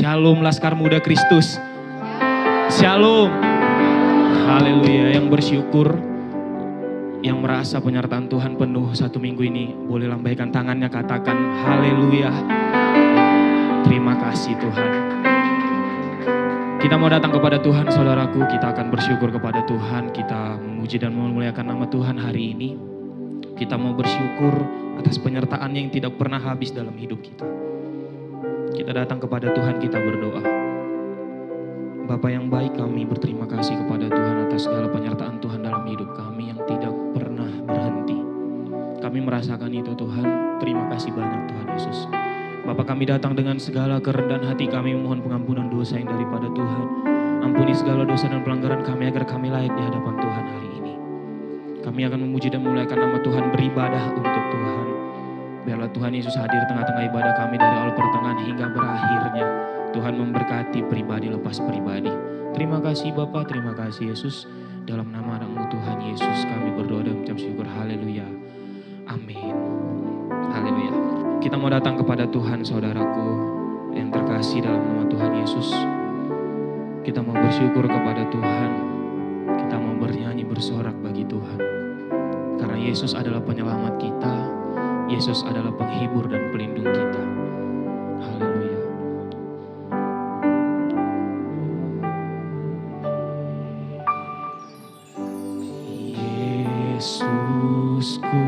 Shalom Laskar Muda Kristus. Shalom. Haleluya. Yang bersyukur, yang merasa penyertaan Tuhan penuh satu minggu ini, boleh lambaikan tangannya, katakan haleluya. Terima kasih Tuhan. Kita mau datang kepada Tuhan saudaraku, kita akan bersyukur kepada Tuhan, kita memuji dan memuliakan nama Tuhan hari ini. Kita mau bersyukur atas penyertaan yang tidak pernah habis dalam hidup kita. Kita datang kepada Tuhan, kita berdoa. Bapa yang baik, kami berterima kasih kepada Tuhan atas segala penyertaan Tuhan dalam hidup kami yang tidak pernah berhenti. Kami merasakan itu Tuhan, terima kasih banyak Tuhan Yesus. Bapa, kami datang dengan segala kerendahan hati kami memohon pengampunan dosa yang daripada Tuhan. Ampuni segala dosa dan pelanggaran kami agar kami layak di hadapan Tuhan hari ini. Kami akan memuji dan memuliakan nama Tuhan, beribadah untuk Tuhan. Biarlah Tuhan Yesus hadir tengah-tengah ibadah kami dari awal pertengahan hingga berakhirnya. Tuhan memberkati pribadi lepas pribadi. Terima kasih Bapa, terima kasih Yesus. Dalam nama anak-Mu Tuhan Yesus kami berdoa dan mengucap syukur. Haleluya. Amin. Haleluya. Kita mau datang kepada Tuhan saudaraku yang terkasih dalam nama Tuhan Yesus. Kita mau bersyukur kepada Tuhan. Kita mau bernyanyi bersorak bagi Tuhan. Karena Yesus adalah penyelamat kita. Yesus adalah penghibur dan pelindung kita. Haleluya. Yesusku,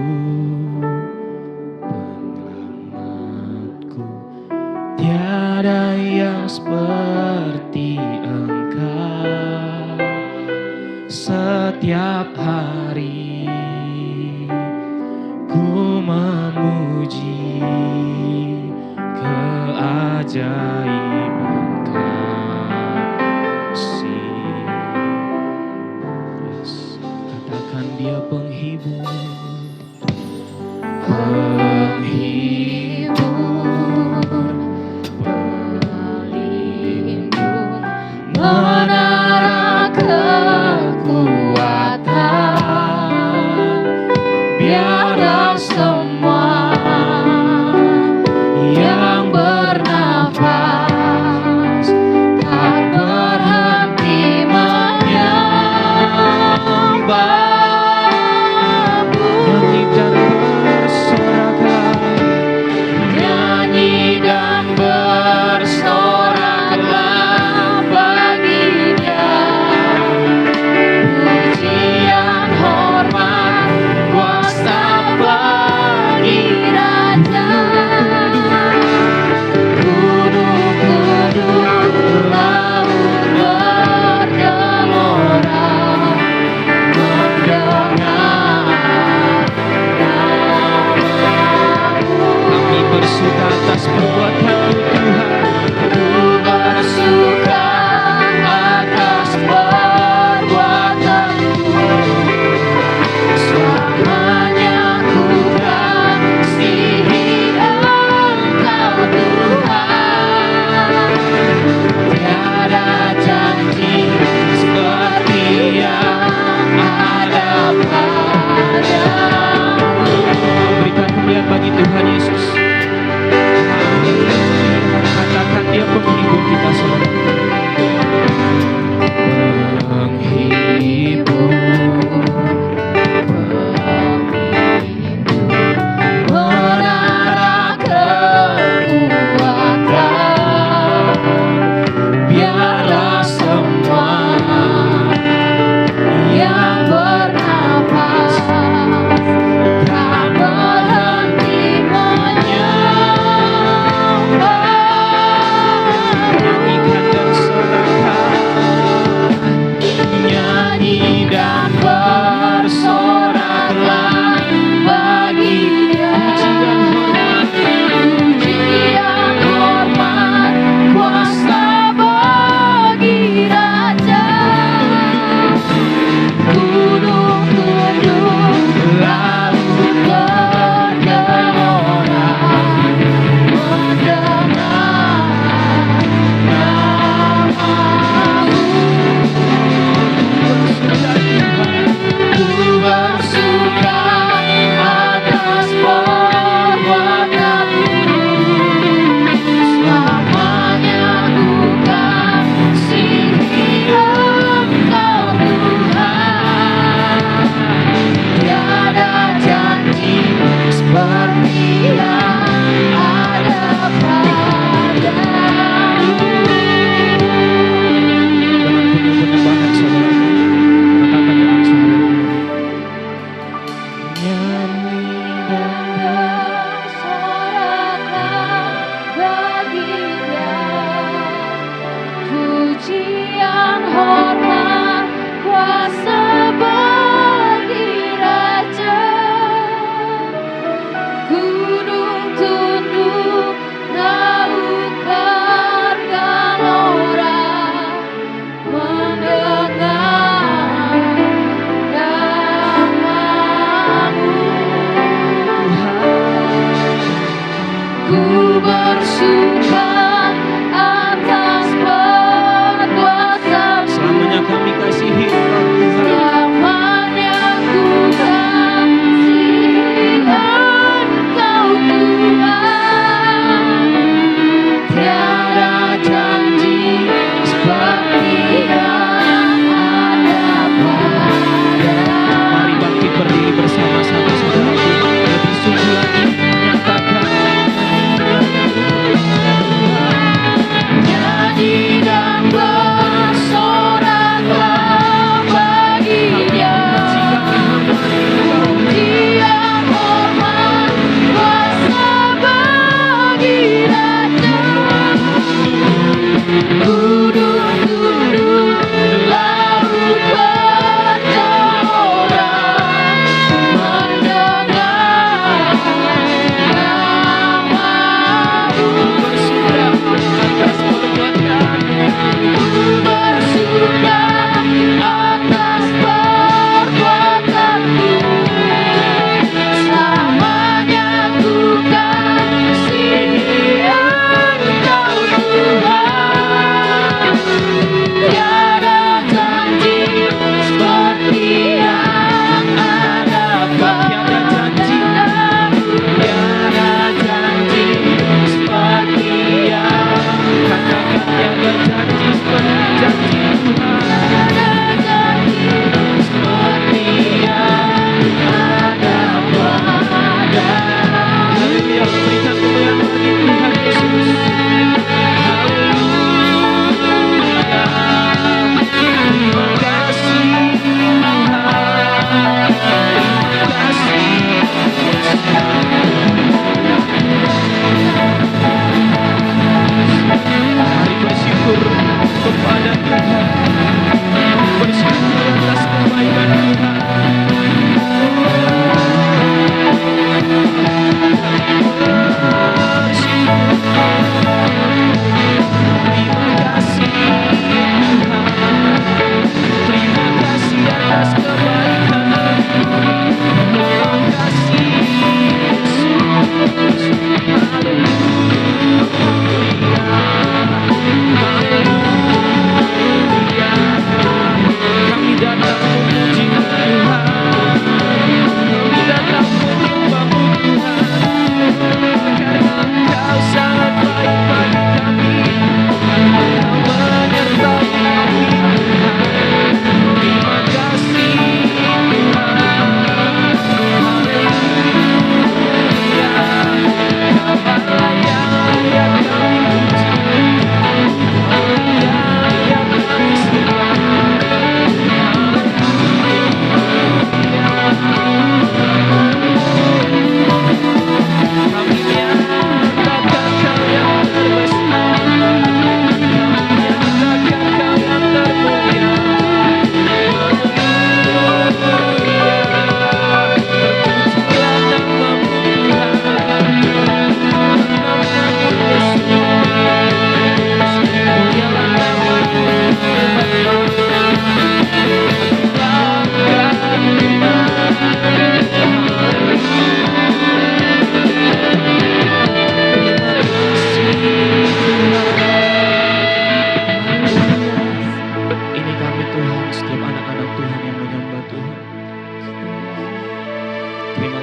penyelamatku, tiada yang seperti Engkau. Setiap hari ku memuji keajaiban kasih. Yes. Katakan Dia penghibur, penghibur, pelindung, menara kekuatan. Biarlah semua yang bernafas tak berhenti menyembah-Mu. Nyanyikan bersoraklah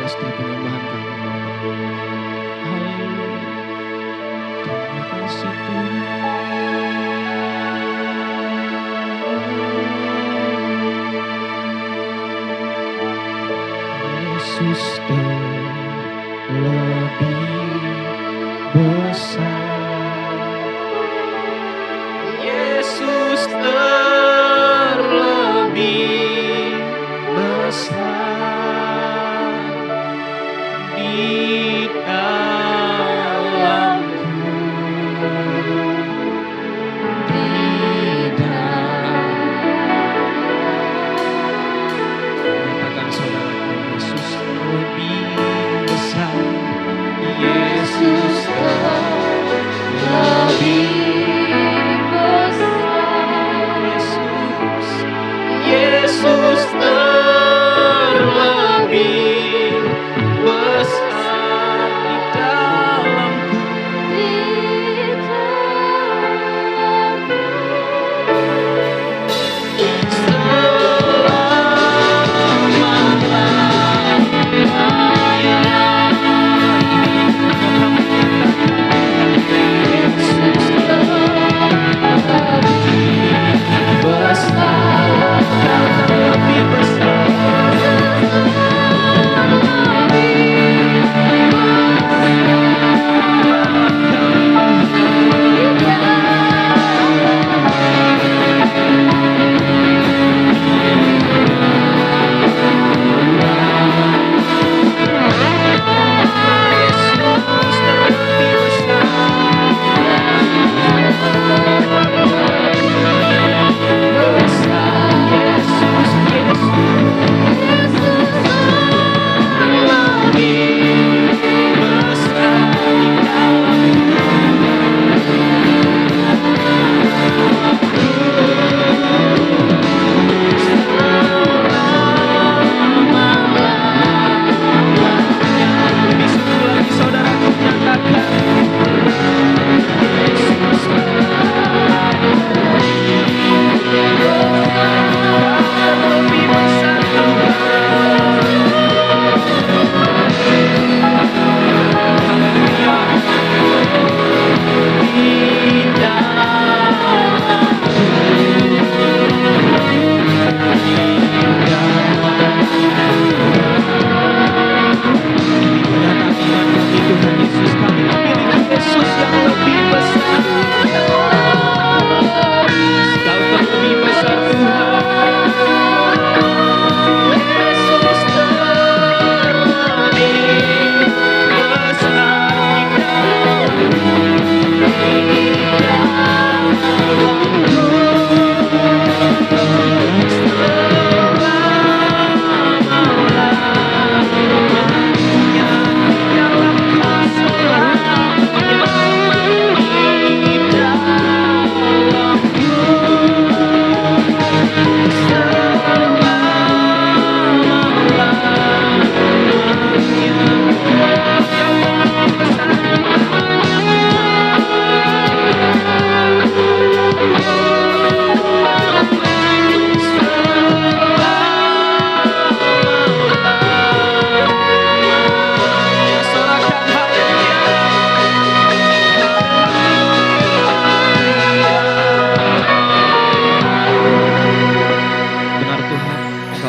adalah setiap penyembahan kami Bapa. Haleluya. Terima kasih Tuhan. Yesus terlebih besar. Yesus terlebih besar di dalamku, di Katakan saudaraku, Yesus lebih besar. Yesus lebih besar. Yesus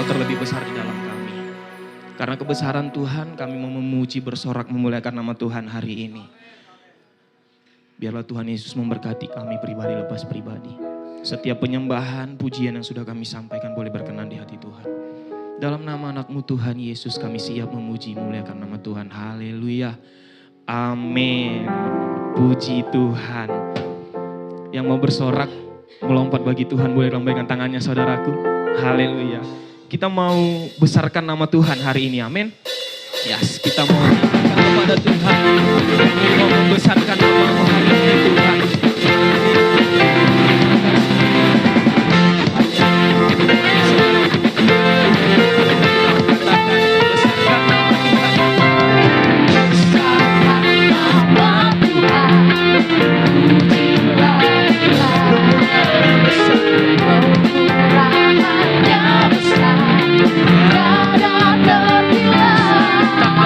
terlebih besar di dalamku. Karena kebesaran Tuhan, kami mau memuji, bersorak, memuliakan nama Tuhan hari ini. Biarlah Tuhan Yesus memberkati kami pribadi lepas pribadi. Setiap penyembahan, pujian yang sudah kami sampaikan boleh berkenan di hati Tuhan. Dalam nama anak-Mu Tuhan Yesus kami siap memuji, memuliakan nama Tuhan. Haleluya. Amin. Puji Tuhan. Yang mau bersorak, melompat bagi Tuhan boleh lambaikan tangannya saudaraku. Haleluya. Kita mau besarkan nama Tuhan hari ini, amin. Yes, kita mau tinggikan kepada Tuhan. Mau membesarkan nama hari ini Tuhan. Tak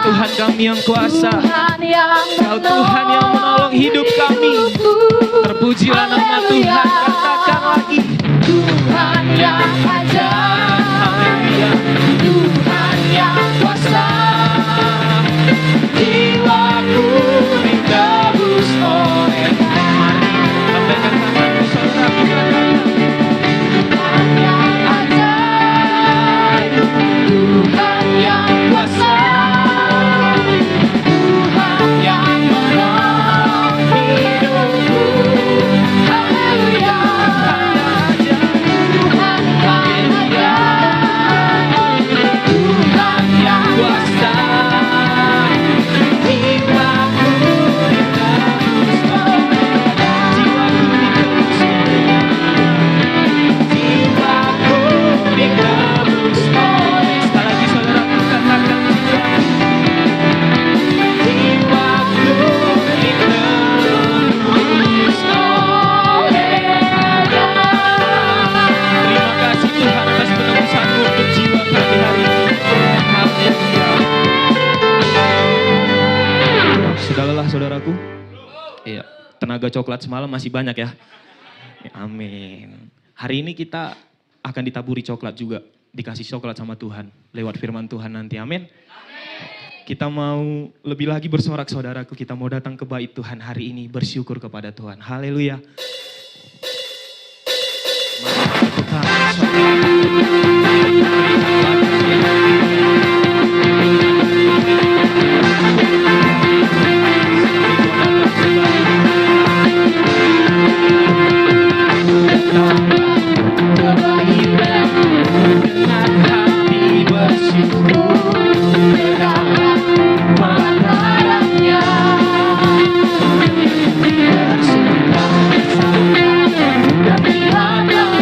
Tuhan kami yang kuasa. Kau Tuhan yang menolong hidup kami. Terpujilah nama Tuhan, katakan lagi. Tuhan yang ajaib, Haleluya. Tuhan yang kuasa. Jiwaku ditebus oleh-Nya. Mari lambaikan tanganmu saudaraku, katakan. Tuhan yang ajaib, Tuhan yang kuasa. Tuhan yang menolong hidupku. Haleluya. Tuhan yang ajaib, Tuhan yang kuasa. Jiwaku ditebus oleh-Nya. Jiwaku ditebus oleh-Nya. Sekali lagi saudaraku, katakan Jiwaku ditebus oleh-Nya. terima kasih Tuhan atas penebusanmu untuk jiwa kami hari ini. Haleluya. Sudah lelah saudaraku? Iya, tenaga coklat semalam masih banyak ya. Ya, amin. Hari ini kita akan ditaburi coklat juga. Dikasih coklat sama Tuhan. Lewat firman Tuhan nanti, amin. Kita mau lebih lagi bersorak saudaraku. Kita mau datang ke bait Tuhan hari ini. Bersyukur kepada Tuhan. Haleluya. Mari kita dengan hati bersyukur Dalam pelatarannya bersuka-suka dan lihatlah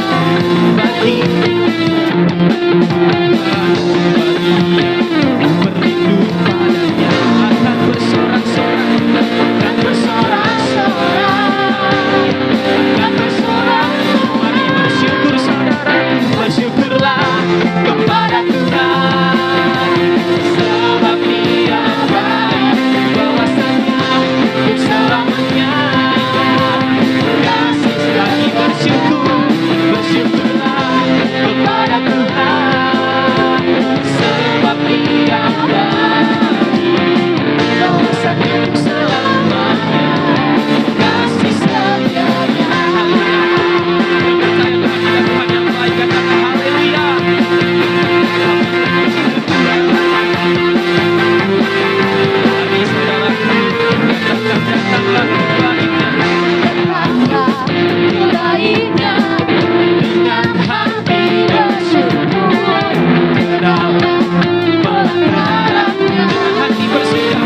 bagi berlindung padanya akan bersorak-sorak dan bersorak-sorak dan bersorak. mari bersyukur saudaraku, bersyukurlah kepada Tuhan sebab Dia baik, bahwasanya untuk selamanya kasih lagi bersyukur, bersyukurlah kepada Tuhan sebab Dia baik, bahwasanya untuk selamanya kasih setianya. Percaya kepada Tuhan yang baik, katakan haleluya. Mari saudaraku, datanglah kebaiknya Datanglah kebaiknya dengan hati bersyukur ke dalam pelatarannya. dengan hati bersuka,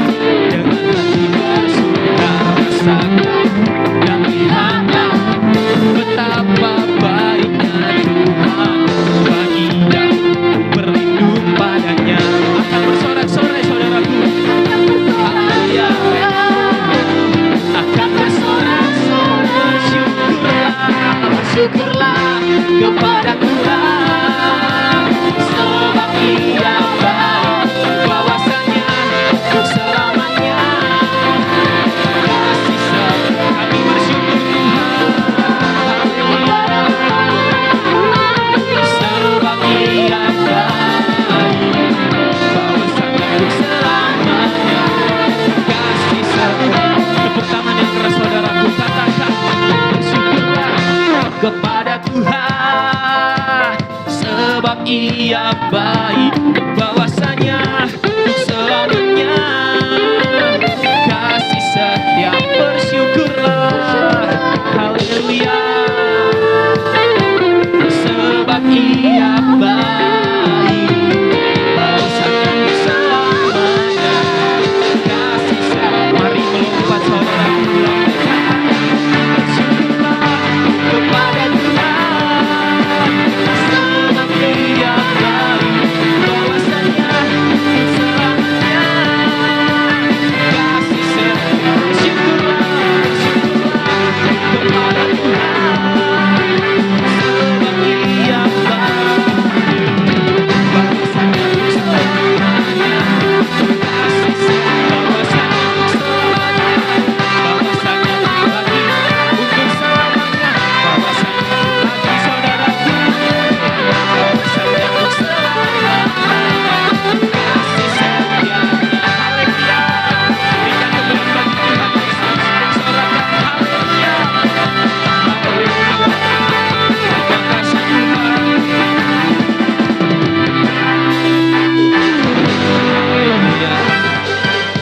dengan hati bersuka rasakan dan lihatlah betapa baiknya Tuhan bagi yang berlindung padanya. Akan bersorak-sorai saudaraku, haleluya. Akan bersorak-sorai, bersyukurlah kepada Tuhan sebab Dia baik, bahwasanya untuk selamanya kasih setia. Kami bersyukur Tuhan, haleluya. Sebab Dia baik, bahwasanya untuk selamanya kasih setia. Tepuk tangan yang keras saudaraku, katakan bersyukurlah kepada Tuhan sebab Ia baik, bahwasanya untuk selamanya kasih setia. Bersyukurlah, haleluya. Sebab Ia baik, bahwasanya untuk selamanya kasih setia. Mari melompat saudaraku, bersyukurlah kepada Tuhan sebab Dia baik,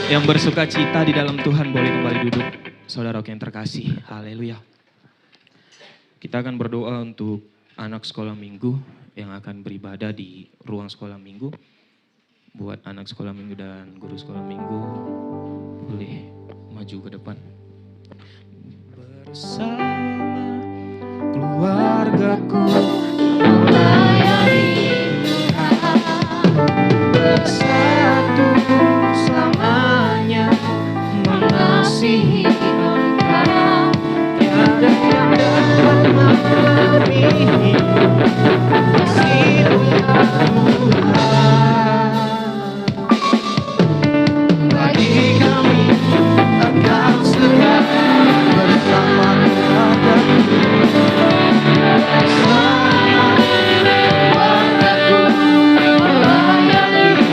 Yang bersuka cita di dalam Tuhan boleh kembali duduk. Saudara yang terkasih, haleluya. Kita akan berdoa untuk anak sekolah minggu yang akan beribadah di ruang sekolah minggu. Buat anak sekolah minggu dan guru sekolah minggu, boleh maju ke depan. Bersama keluargaku melayani bersatu selamanya mengasihi Engkau. Tiada yang dapat melebihi kasih-Mu ya Tuhan. Bagi kami Engkau setia bersama keluargaku, bersama keluargaku melayani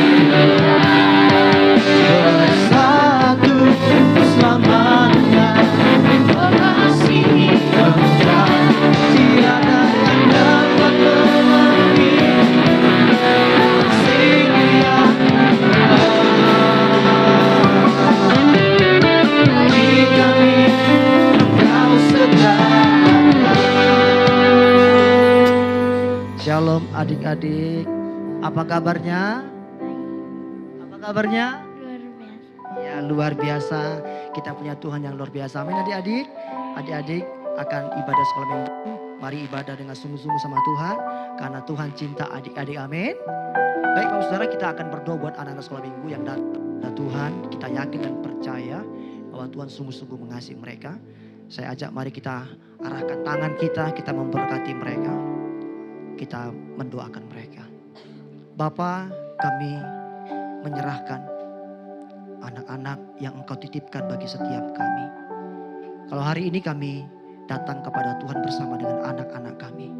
bersatu selamanya mengasihi Engkau. Tiada yang dapat melebihi kasih-Mu ya bagi kami Engkau setia. Shalom adik-adik, apa kabarnya? Apa kabarnya? Luar biasa. Ya luar biasa, kita punya Tuhan yang luar biasa. Amin adik-adik. Adik-adik akan ibadah sekolah minggu. Mari ibadah dengan sungguh-sungguh sama Tuhan, karena Tuhan cinta adik-adik, amin. Baik Bapak Saudara, kita akan berdoa buat anak-anak sekolah minggu yang datang kepada Tuhan. Kita yakin dan percaya bahwa Tuhan sungguh-sungguh mengasihi mereka. Saya ajak mari kita arahkan tangan kita memberkati mereka. Kita mendoakan mereka. Bapa, kami menyerahkan anak-anak yang Engkau titipkan bagi setiap kami. Kalau hari ini kami datang kepada Tuhan bersama dengan anak-anak kami.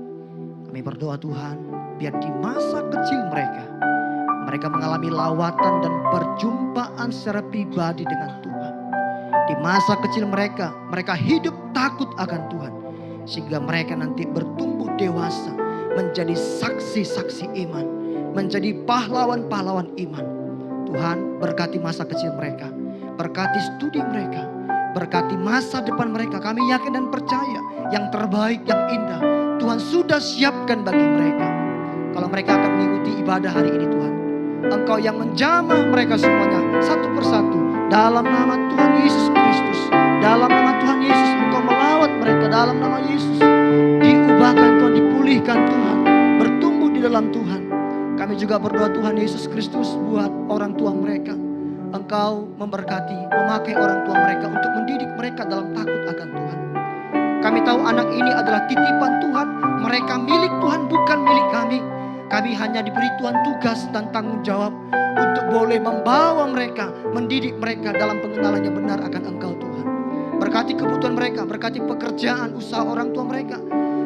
Kami berdoa Tuhan, biar di masa kecil mereka mengalami lawatan dan perjumpaan secara pribadi dengan Tuhan. Di masa kecil mereka hidup takut akan Tuhan. Sehingga mereka nanti bertumbuh dewasa, menjadi saksi-saksi iman, menjadi pahlawan-pahlawan iman. Tuhan berkati masa kecil mereka, berkati studi mereka, berkati masa depan mereka. Kami yakin dan percaya yang terbaik, yang indah Tuhan sudah siapkan bagi mereka. Kalau mereka akan mengikuti ibadah hari ini Tuhan, Engkau yang menjamah mereka semuanya satu persatu. Dalam nama Tuhan Yesus Kristus, dalam nama Tuhan Yesus Engkau melawat mereka. Dalam nama Yesus diubahkan Tuhan, dipulihkan Tuhan, bertumbuh di dalam Tuhan. Kami juga berdoa Tuhan Yesus Kristus buat orang tua mereka. Engkau memberkati, memakai orang tua mereka untuk mendidik mereka dalam takut akan Tuhan. Kami tahu anak ini adalah titipan Tuhan. Mereka milik Tuhan, bukan milik kami. Kami hanya diberi Tuhan tugas dan tanggung jawab untuk boleh membawa mereka, mendidik mereka dalam pengenalan yang benar akan Engkau Tuhan. Berkati kebutuhan mereka, berkati pekerjaan, usaha orang tua mereka.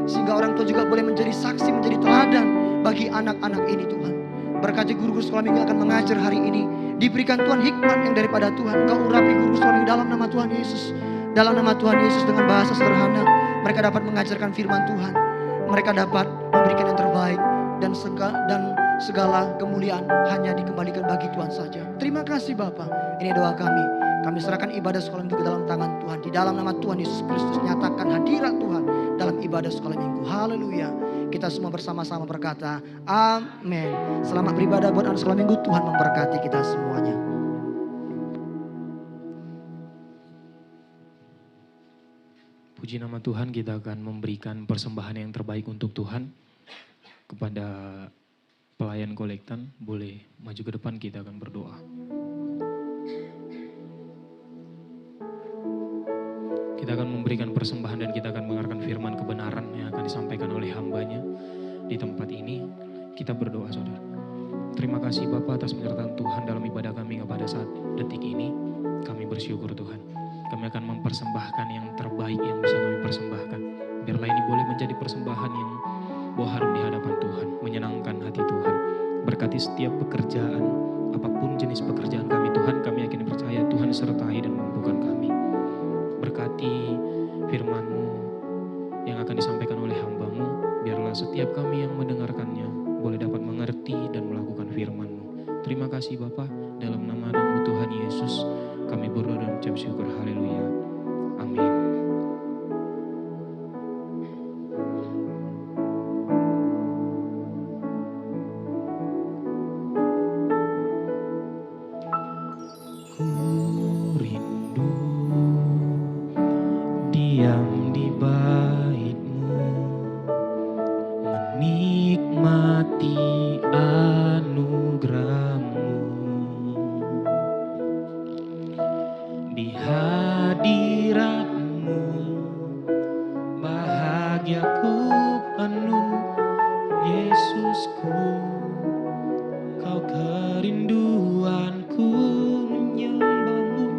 Sehingga orang tua juga boleh menjadi saksi, menjadi teladan bagi anak-anak ini Tuhan. Berkati guru-guru sekolah minggu akan mengajar hari ini. Diberikan Tuhan hikmat yang daripada Tuhan. Kau urapi guru sekolah minggu dalam nama Tuhan Yesus. Dalam nama Tuhan Yesus dengan bahasa sederhana. Mereka dapat mengajarkan firman Tuhan. Mereka dapat memberikan yang terbaik. Dan segala kemuliaan hanya dikembalikan bagi Tuhan saja. Terima kasih Bapa. Ini doa kami. Kami serahkan ibadah sekolah minggu ke dalam tangan Tuhan. Di dalam nama Tuhan Yesus Kristus, nyatakan hadirat Tuhan dalam ibadah sekolah minggu. Haleluya. Kita semua bersama-sama berkata, amin. Selamat beribadah buat anak sekolah minggu. Tuhan memberkati kita semuanya. Puji nama Tuhan, kita akan memberikan persembahan yang terbaik untuk Tuhan. Kepada pelayan kolektan, boleh maju ke depan, kita akan berdoa. Kita akan memberikan persembahan dan kita akan mendengarkan firman kebenaran yang akan disampaikan oleh hambanya di tempat ini. Kita berdoa saudara. Terima kasih Bapak atas penyertaan Tuhan dalam ibadah kami pada saat detik ini. Kami bersyukur Tuhan. Kami akan mempersembahkan yang terbaik yang bisa kami persembahkan. Biarlah ini boleh menjadi persembahan yang bawa harum di hadapan Tuhan, menyenangkan hati Tuhan. Berkati setiap pekerjaan, apapun jenis pekerjaan kami Tuhan, kami yakin percaya Tuhan sertai dan mampukan kami. Berkati firman-Mu yang akan disampaikan oleh hamba-Mu, biarlah setiap kami yang mendengarkannya boleh dapat mengerti dan melakukan firman-Mu. Terima kasih Bapa, dalam nama Tuhan Yesus. di hadirat-Mu. Bahagiaku penuh, Yesusku, Kau kerinduanku, menyembah-Mu,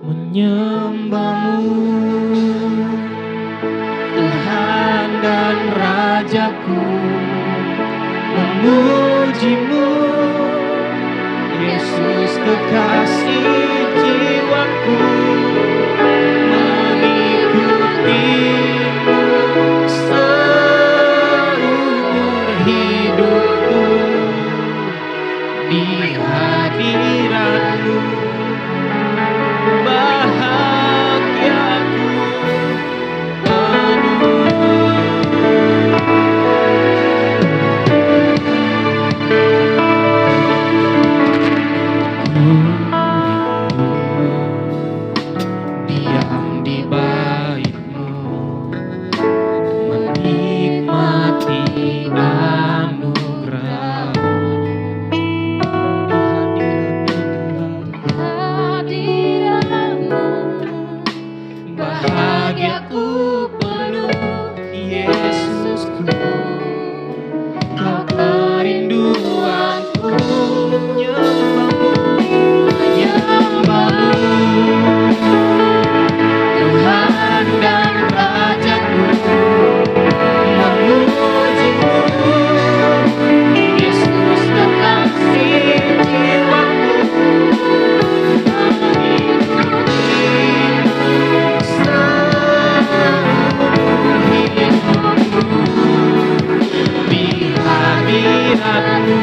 menyembah-Mu, Tuhan dan Rajaku, memuji-Mu, Yesus kekasih jiwaku, mengikuti-Mu seumur hidupku, di hadirat-Mu bahagiaku penuh. Diam di bait-Mu, menikmati anugerah. Hadirat-Mu, Bahagiaku penuh, Yesusku, Kau kerinduanku, menyembah-Mu, menyembah-Mu, Tuhan dan Rajaku, memuji-Mu, Yesus kekasih jiwaku, mengikuti-Mu seumur hidupku, di hadirat-Mu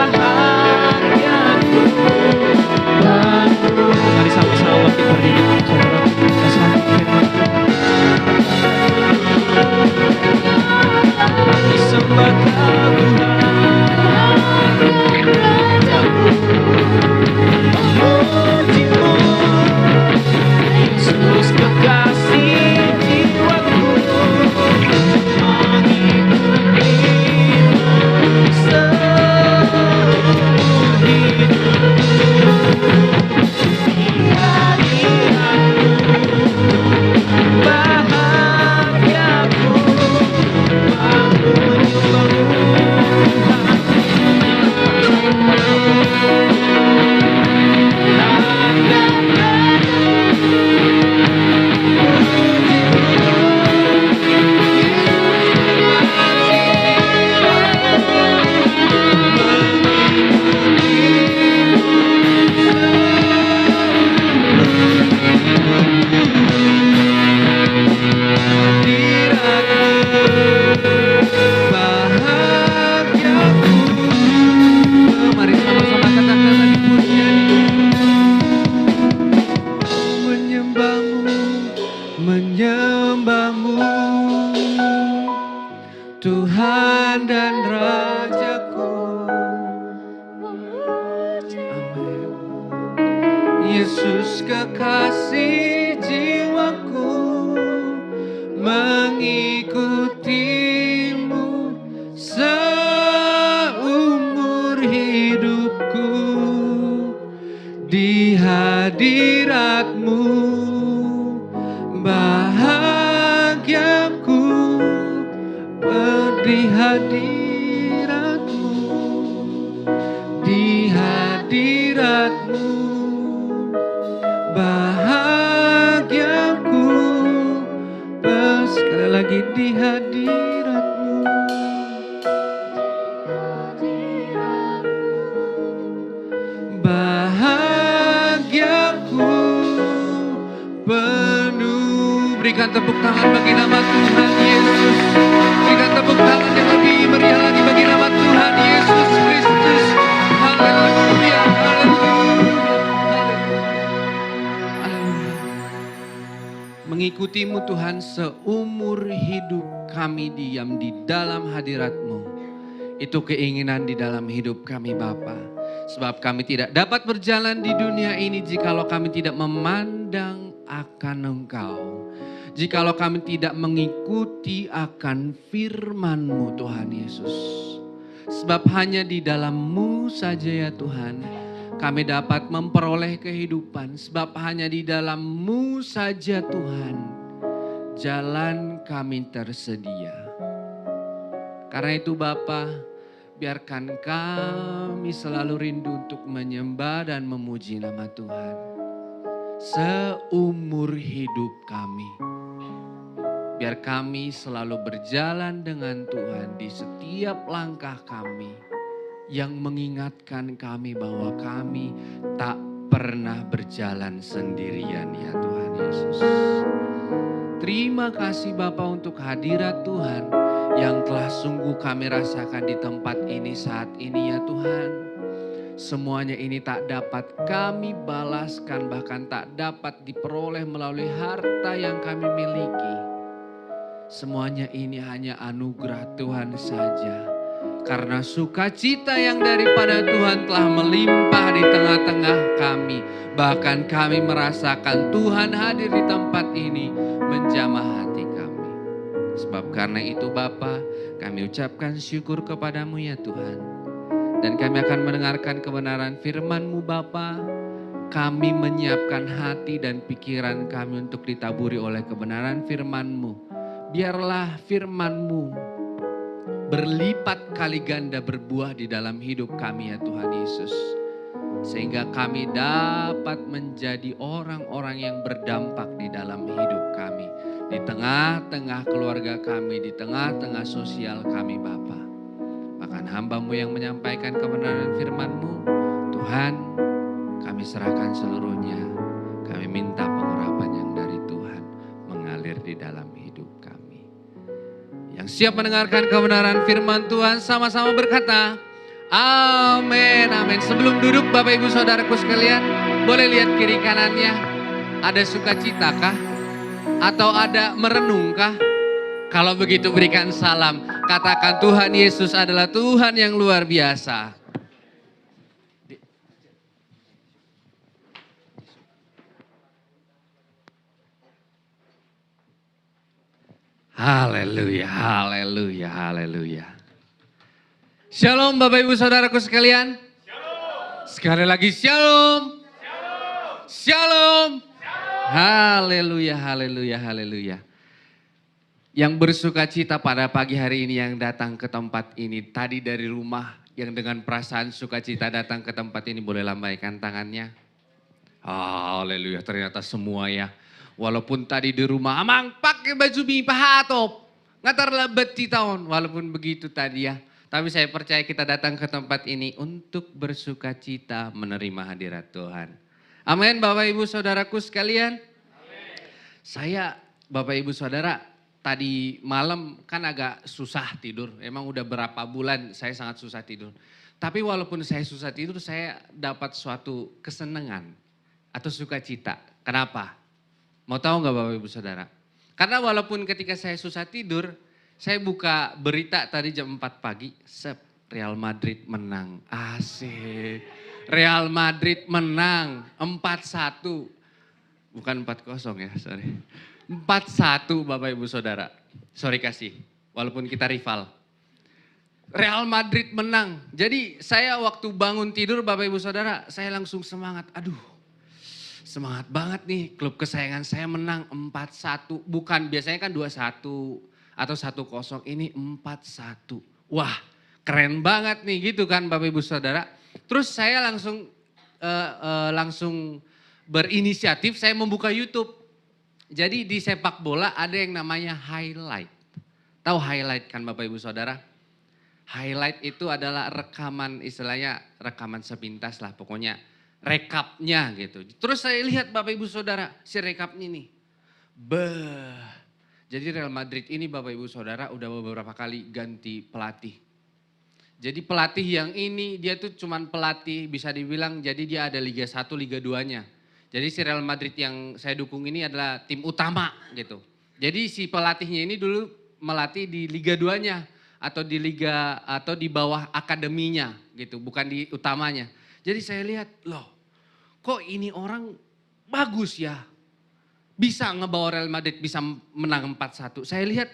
bahagiaku penuh. Mari sama-sama kita berdiri, saudara. Kita sambut firman Tuhan. Kami sembah Kau Tuhan, memuji-Mu, Yesus kekasih jiwaku, mengikuti-Mu seumur hidupku, di hadirat-Mu bahagiaku Mari sama-sama katakan lagi pujian menyembah-Mu, menyembah-Mu, Tuhan dan Rajaku. Amin. Yesus kekasih jiwaku, mengikuti-Mu seumur hidupku, di hadirat-Mu bahagiaku, di hadirat-Mu, di hadirat-Mu bahagiaku, sekali lagi di hadirat-Mu. Bahagiaku penuh. Berikan tepuk tangan bagi nama Tuhan Yesus. Berikan tepuk tangan yang lebih meriah lagi bagi nama Tuhan Yesus Kristus. Haleluya, haleluya, haleluya. Mengikuti-Mu Tuhan seumur hidup kami diam di dalam hadirat-Mu. Itu keinginan di dalam hidup kami Bapa. Sebab kami tidak dapat berjalan di dunia ini jikalau kami tidak memandang akan Engkau. Jikalau kami tidak mengikuti akan firman-Mu Tuhan Yesus. Sebab hanya di dalam-Mu saja ya Tuhan, kami dapat memperoleh kehidupan. Sebab hanya di dalam-Mu saja Tuhan, jalan kami tersedia. Karena itu Bapa, biarkan kami selalu rindu untuk menyembah dan memuji nama Tuhan seumur hidup kami. Biar kami selalu berjalan dengan Tuhan di setiap langkah kami, yang mengingatkan kami bahwa kami tak pernah berjalan sendirian ya Tuhan Yesus. Terima kasih Bapa untuk hadirat Tuhan yang telah sungguh kami rasakan di tempat ini saat ini ya Tuhan. Semuanya ini tak dapat kami balaskan, bahkan tak dapat diperoleh melalui harta yang kami miliki. Semuanya ini hanya anugerah Tuhan saja. Karena sukacita yang daripada Tuhan telah melimpah di tengah-tengah kami. Bahkan kami merasakan Tuhan hadir di tempat ini menjamah hati kami. Sebab karena itu Bapa, kami ucapkan syukur kepadamu ya Tuhan. Dan kami akan mendengarkan kebenaran firman-Mu Bapa. Kami menyiapkan hati dan pikiran kami untuk ditaburi oleh kebenaran firman-Mu. Biarlah firman-Mu berlipat kali ganda berbuah di dalam hidup kami ya Tuhan Yesus. Sehingga kami dapat menjadi orang-orang yang berdampak di dalam hidup kami. Di tengah-tengah keluarga kami, di tengah-tengah sosial kami Bapa. Bahkan hamba-Mu yang menyampaikan kebenaran firman-Mu, Tuhan kami serahkan seluruhnya. Kami minta pengurapan yang dari Tuhan mengalir di dalam hidup kami. Yang siap mendengarkan kebenaran firman Tuhan sama-sama berkata, amin, amin. Sebelum duduk Bapak Ibu Saudaraku sekalian, boleh lihat kiri kanannya. Ada sukacita kah? Atau ada merenung kah? Kalau begitu berikan salam. Katakan Tuhan Yesus adalah Tuhan yang luar biasa. Haleluya, haleluya, haleluya. Shalom Bapak Ibu Saudaraku sekalian. Shalom. Sekali lagi shalom. Shalom. Shalom. Haleluya, haleluya, haleluya. Yang bersukacita pada pagi hari ini yang datang ke tempat ini. Tadi dari rumah yang dengan perasaan sukacita datang ke tempat ini boleh lambaikan tangannya. Haleluya, ternyata semua ya. Walaupun tadi di rumah, amang pakai baju mipahatop. Ngatar lebet di tahun. Walaupun begitu tadi ya. Tapi saya percaya kita datang ke tempat ini untuk bersukacita menerima hadirat Tuhan. Amin Bapak Ibu Saudaraku sekalian. Amin. Saya Bapak Ibu Saudara tadi malam kan agak susah tidur. Emang udah berapa bulan saya sangat susah tidur. Tapi walaupun saya susah tidur saya dapat suatu kesenangan atau sukacita. Kenapa? Mau tahu nggak Bapak Ibu Saudara? Karena walaupun ketika saya susah tidur, saya buka berita tadi jam 4 pagi, Real Madrid menang. Asik. Real Madrid menang 4-1. Bukan 4-0 ya, sorry. 4-1 Bapak Ibu Saudara. Sorry kasih, walaupun kita rival. Real Madrid menang. Jadi saya waktu bangun tidur Bapak Ibu Saudara, saya langsung semangat. Aduh. Semangat banget nih, klub kesayangan saya menang 4-1. Bukan biasanya kan 2-1 atau 1-0, ini 4-1. Wah keren banget nih gitu kan Bapak Ibu Saudara. Terus saya langsung berinisiatif, saya membuka YouTube. Jadi di sepak bola ada yang namanya highlight. Tahu highlight kan Bapak Ibu Saudara? Highlight itu adalah rekaman, istilahnya rekaman sepintas lah pokoknya. Rekapnya gitu. Terus saya lihat Bapak Ibu Saudara si rekapnya nih. Jadi Real Madrid ini Bapak Ibu Saudara udah beberapa kali ganti pelatih. Jadi pelatih yang ini dia tuh cuman pelatih bisa dibilang jadi dia ada Liga 1, Liga 2-nya. Jadi si Real Madrid yang saya dukung ini adalah tim utama gitu. Jadi si pelatihnya ini dulu melatih di Liga 2-nya atau di liga atau di bawah akademinya gitu, bukan di utamanya. Jadi saya lihat, loh kok ini orang bagus ya. Bisa ngebawa Real Madrid bisa menang 4-1. Saya lihat,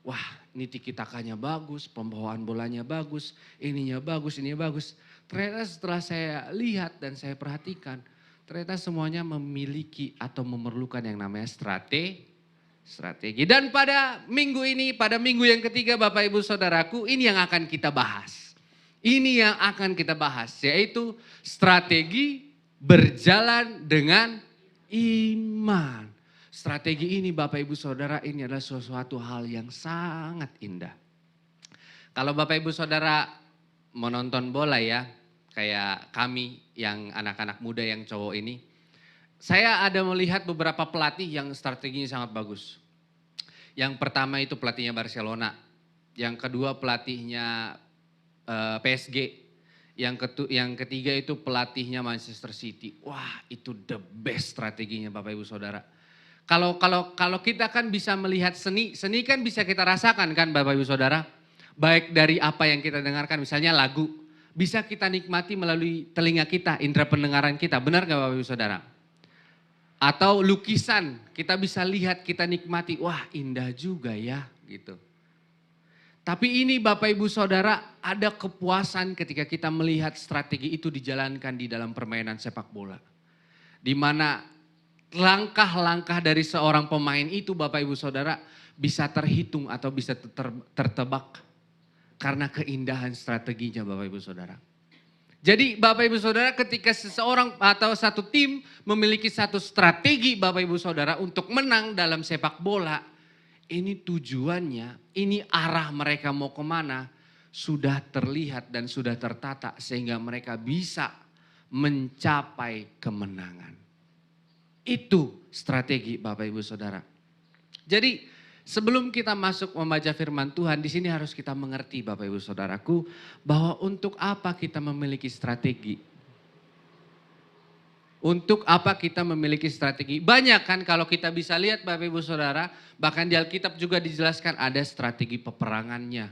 wah ini tiki takanya bagus, pembawaan bolanya bagus, ininya bagus, ininya bagus. ternyata setelah saya lihat dan saya perhatikan, ternyata semuanya memiliki atau memerlukan yang namanya strategi. Dan pada minggu ini, pada minggu yang ketiga Bapak Ibu Saudaraku, ini yang akan kita bahas. Ini yang akan kita bahas, yaitu strategi berjalan dengan iman. Strategi ini Bapak Ibu Saudara, ini adalah sesuatu hal yang sangat indah. Kalau Bapak Ibu Saudara mau nonton bola ya, kayak kami yang anak-anak muda yang cowok ini, saya ada melihat beberapa pelatih yang strateginya sangat bagus. Yang pertama itu pelatihnya Barcelona, yang kedua pelatihnya PSG, yang ketiga itu pelatihnya Manchester City. Wah, itu the best strateginya Bapak Ibu Saudara. Kalau kita kan bisa melihat seni kan bisa kita rasakan kan Bapak Ibu Saudara. Baik dari apa yang kita dengarkan, misalnya lagu, bisa kita nikmati melalui telinga kita, indera pendengaran kita. Benar gak Bapak Ibu Saudara? Atau lukisan, kita bisa lihat, kita nikmati, wah indah juga ya gitu. Tapi ini Bapak Ibu Saudara, ada kepuasan ketika kita melihat strategi itu dijalankan di dalam permainan sepak bola. Di mana langkah-langkah dari seorang pemain itu Bapak Ibu Saudara bisa terhitung atau bisa tertebak. Karena keindahan strateginya Bapak Ibu Saudara. Jadi Bapak Ibu Saudara, ketika seseorang atau satu tim memiliki satu strategi Bapak Ibu Saudara untuk menang dalam sepak bola, ini tujuannya, ini arah mereka mau kemana, sudah terlihat dan sudah tertata sehingga mereka bisa mencapai kemenangan. Itu strategi Bapak Ibu Saudara. Jadi sebelum kita masuk membaca firman Tuhan, di sini harus kita mengerti Bapak Ibu Saudaraku, bahwa untuk apa kita memiliki strategi. Untuk apa kita memiliki strategi? Banyak kan kalau kita bisa lihat Bapak Ibu Saudara, bahkan di Alkitab juga dijelaskan ada strategi peperangannya.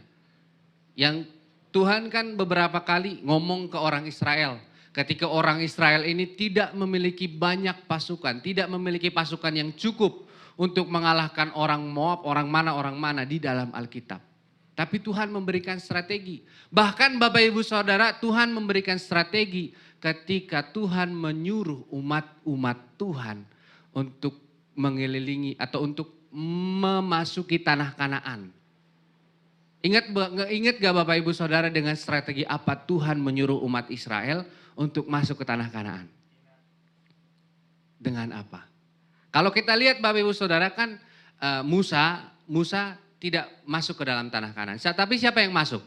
Yang Tuhan kan beberapa kali ngomong ke orang Israel. Ketika orang Israel ini tidak memiliki banyak pasukan, tidak memiliki pasukan yang cukup untuk mengalahkan orang Moab, orang mana di dalam Alkitab. Tapi Tuhan memberikan strategi. Bahkan Bapak Ibu Saudara, Tuhan memberikan strategi ketika Tuhan menyuruh umat-umat Tuhan untuk mengelilingi atau untuk memasuki tanah Kanaan. Ingat gak Bapak Ibu Saudara dengan strategi apa Tuhan menyuruh umat Israel untuk masuk ke tanah Kanaan? Dengan apa? Kalau kita lihat Bapak Ibu Saudara kan Musa tidak masuk ke dalam tanah Kanaan. Tapi siapa yang masuk?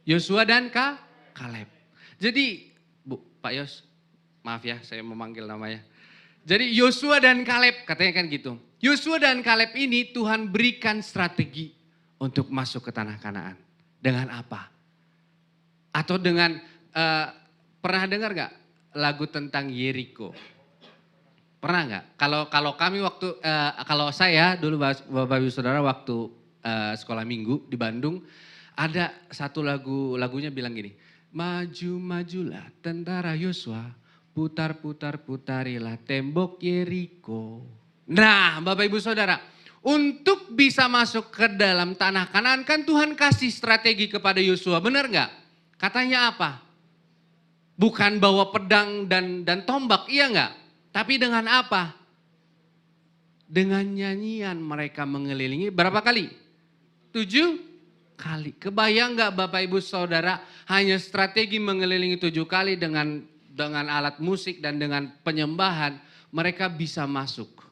Yosua dan Kaleb. Jadi Pak Yos, maaf ya saya memanggil namanya. Jadi Yosua dan Kaleb katanya kan gitu. Yosua dan Kaleb ini Tuhan berikan strategi untuk masuk ke tanah Kanaan. Dengan apa? Atau dengan, pernah dengar gak lagu tentang Yeriko? Pernah gak? Kalau kami waktu, kalau saya dulu Bapak Ibu Saudara waktu sekolah minggu di Bandung, ada satu lagunya bilang gini. Maju-majulah tentara Yosua, putar-putarilah tembok Yeriko. Nah Bapak Ibu Saudara, untuk bisa masuk ke dalam tanah Kanaan kan Tuhan kasih strategi kepada Yosua, benar gak? Katanya apa? Bukan bawa pedang dan tombak, iya gak? Tapi dengan apa? Dengan nyanyian mereka mengelilingi berapa kali? 7 kali. Kebayang gak Bapak Ibu Saudara hanya strategi mengelilingi 7 kali dengan alat musik dan dengan penyembahan mereka bisa masuk.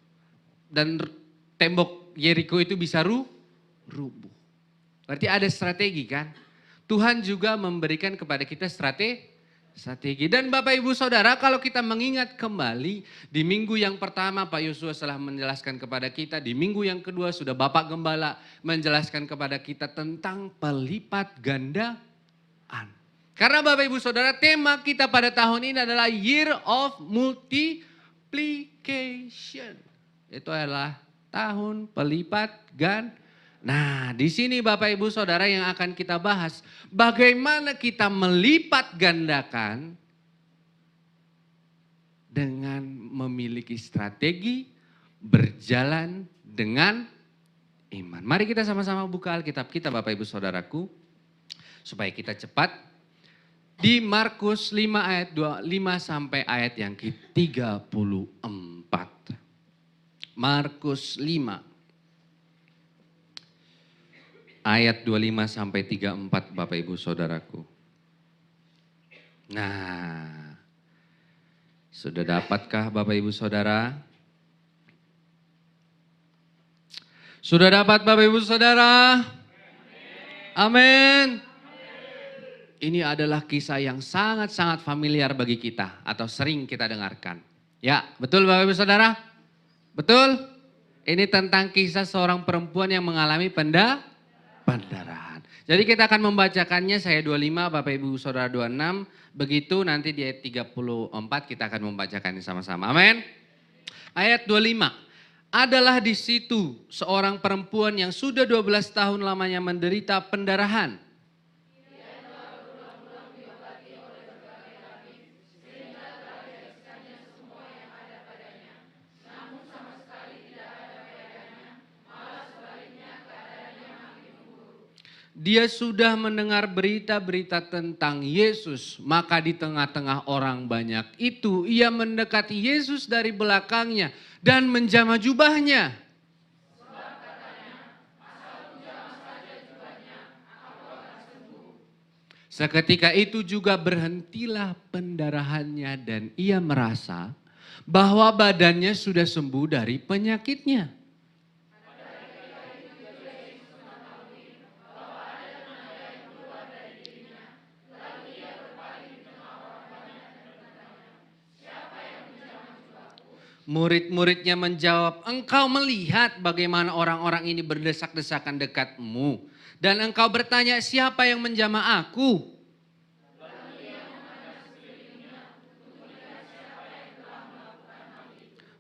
Dan tembok Yeriko itu bisa rubuh. Berarti ada strategi kan? Tuhan juga memberikan kepada kita strategi. Dan Bapak Ibu Saudara kalau kita mengingat kembali di minggu yang pertama Pak Yosua telah menjelaskan kepada kita. Di minggu yang kedua sudah Bapak Gembala menjelaskan kepada kita tentang pelipat gandaan. Karena Bapak Ibu Saudara tema kita pada tahun ini adalah Year of Multiplication. Itu adalah tahun pelipat gandaan. Nah, di sini Bapak Ibu Saudara yang akan kita bahas bagaimana kita melipat gandakan dengan memiliki strategi berjalan dengan iman. Mari kita sama-sama buka Alkitab kita Bapak Ibu Saudaraku supaya kita cepat. Di Markus 5 ayat 25 sampai ayat yang ke-34. Markus 5 ayat 25 sampai 34 Bapak Ibu Saudaraku. Nah, sudah dapatkah Bapak Ibu Saudara? Sudah dapat Bapak Ibu Saudara? Amin. Ini adalah kisah yang sangat-sangat familiar bagi kita atau sering kita dengarkan. Ya, betul Bapak Ibu Saudara? Betul? Ini tentang kisah seorang perempuan yang mengalami pendarahan. Jadi kita akan membacakannya, saya 25, Bapak Ibu Saudara 26. Begitu nanti di ayat 34 kita akan membacakannya sama-sama. Amin. Ayat 25. Adalah di situ seorang perempuan yang sudah 12 tahun lamanya menderita pendarahan. Dia sudah mendengar berita-berita tentang Yesus, maka di tengah-tengah orang banyak itu ia mendekati Yesus dari belakangnya dan menjamah jubahnya. Seketika itu juga berhentilah pendarahannya dan ia merasa bahwa badannya sudah sembuh dari penyakitnya. Murid-muridnya menjawab, engkau melihat bagaimana orang-orang ini berdesak-desakan dekatmu. Dan engkau bertanya, siapa yang menjamah aku?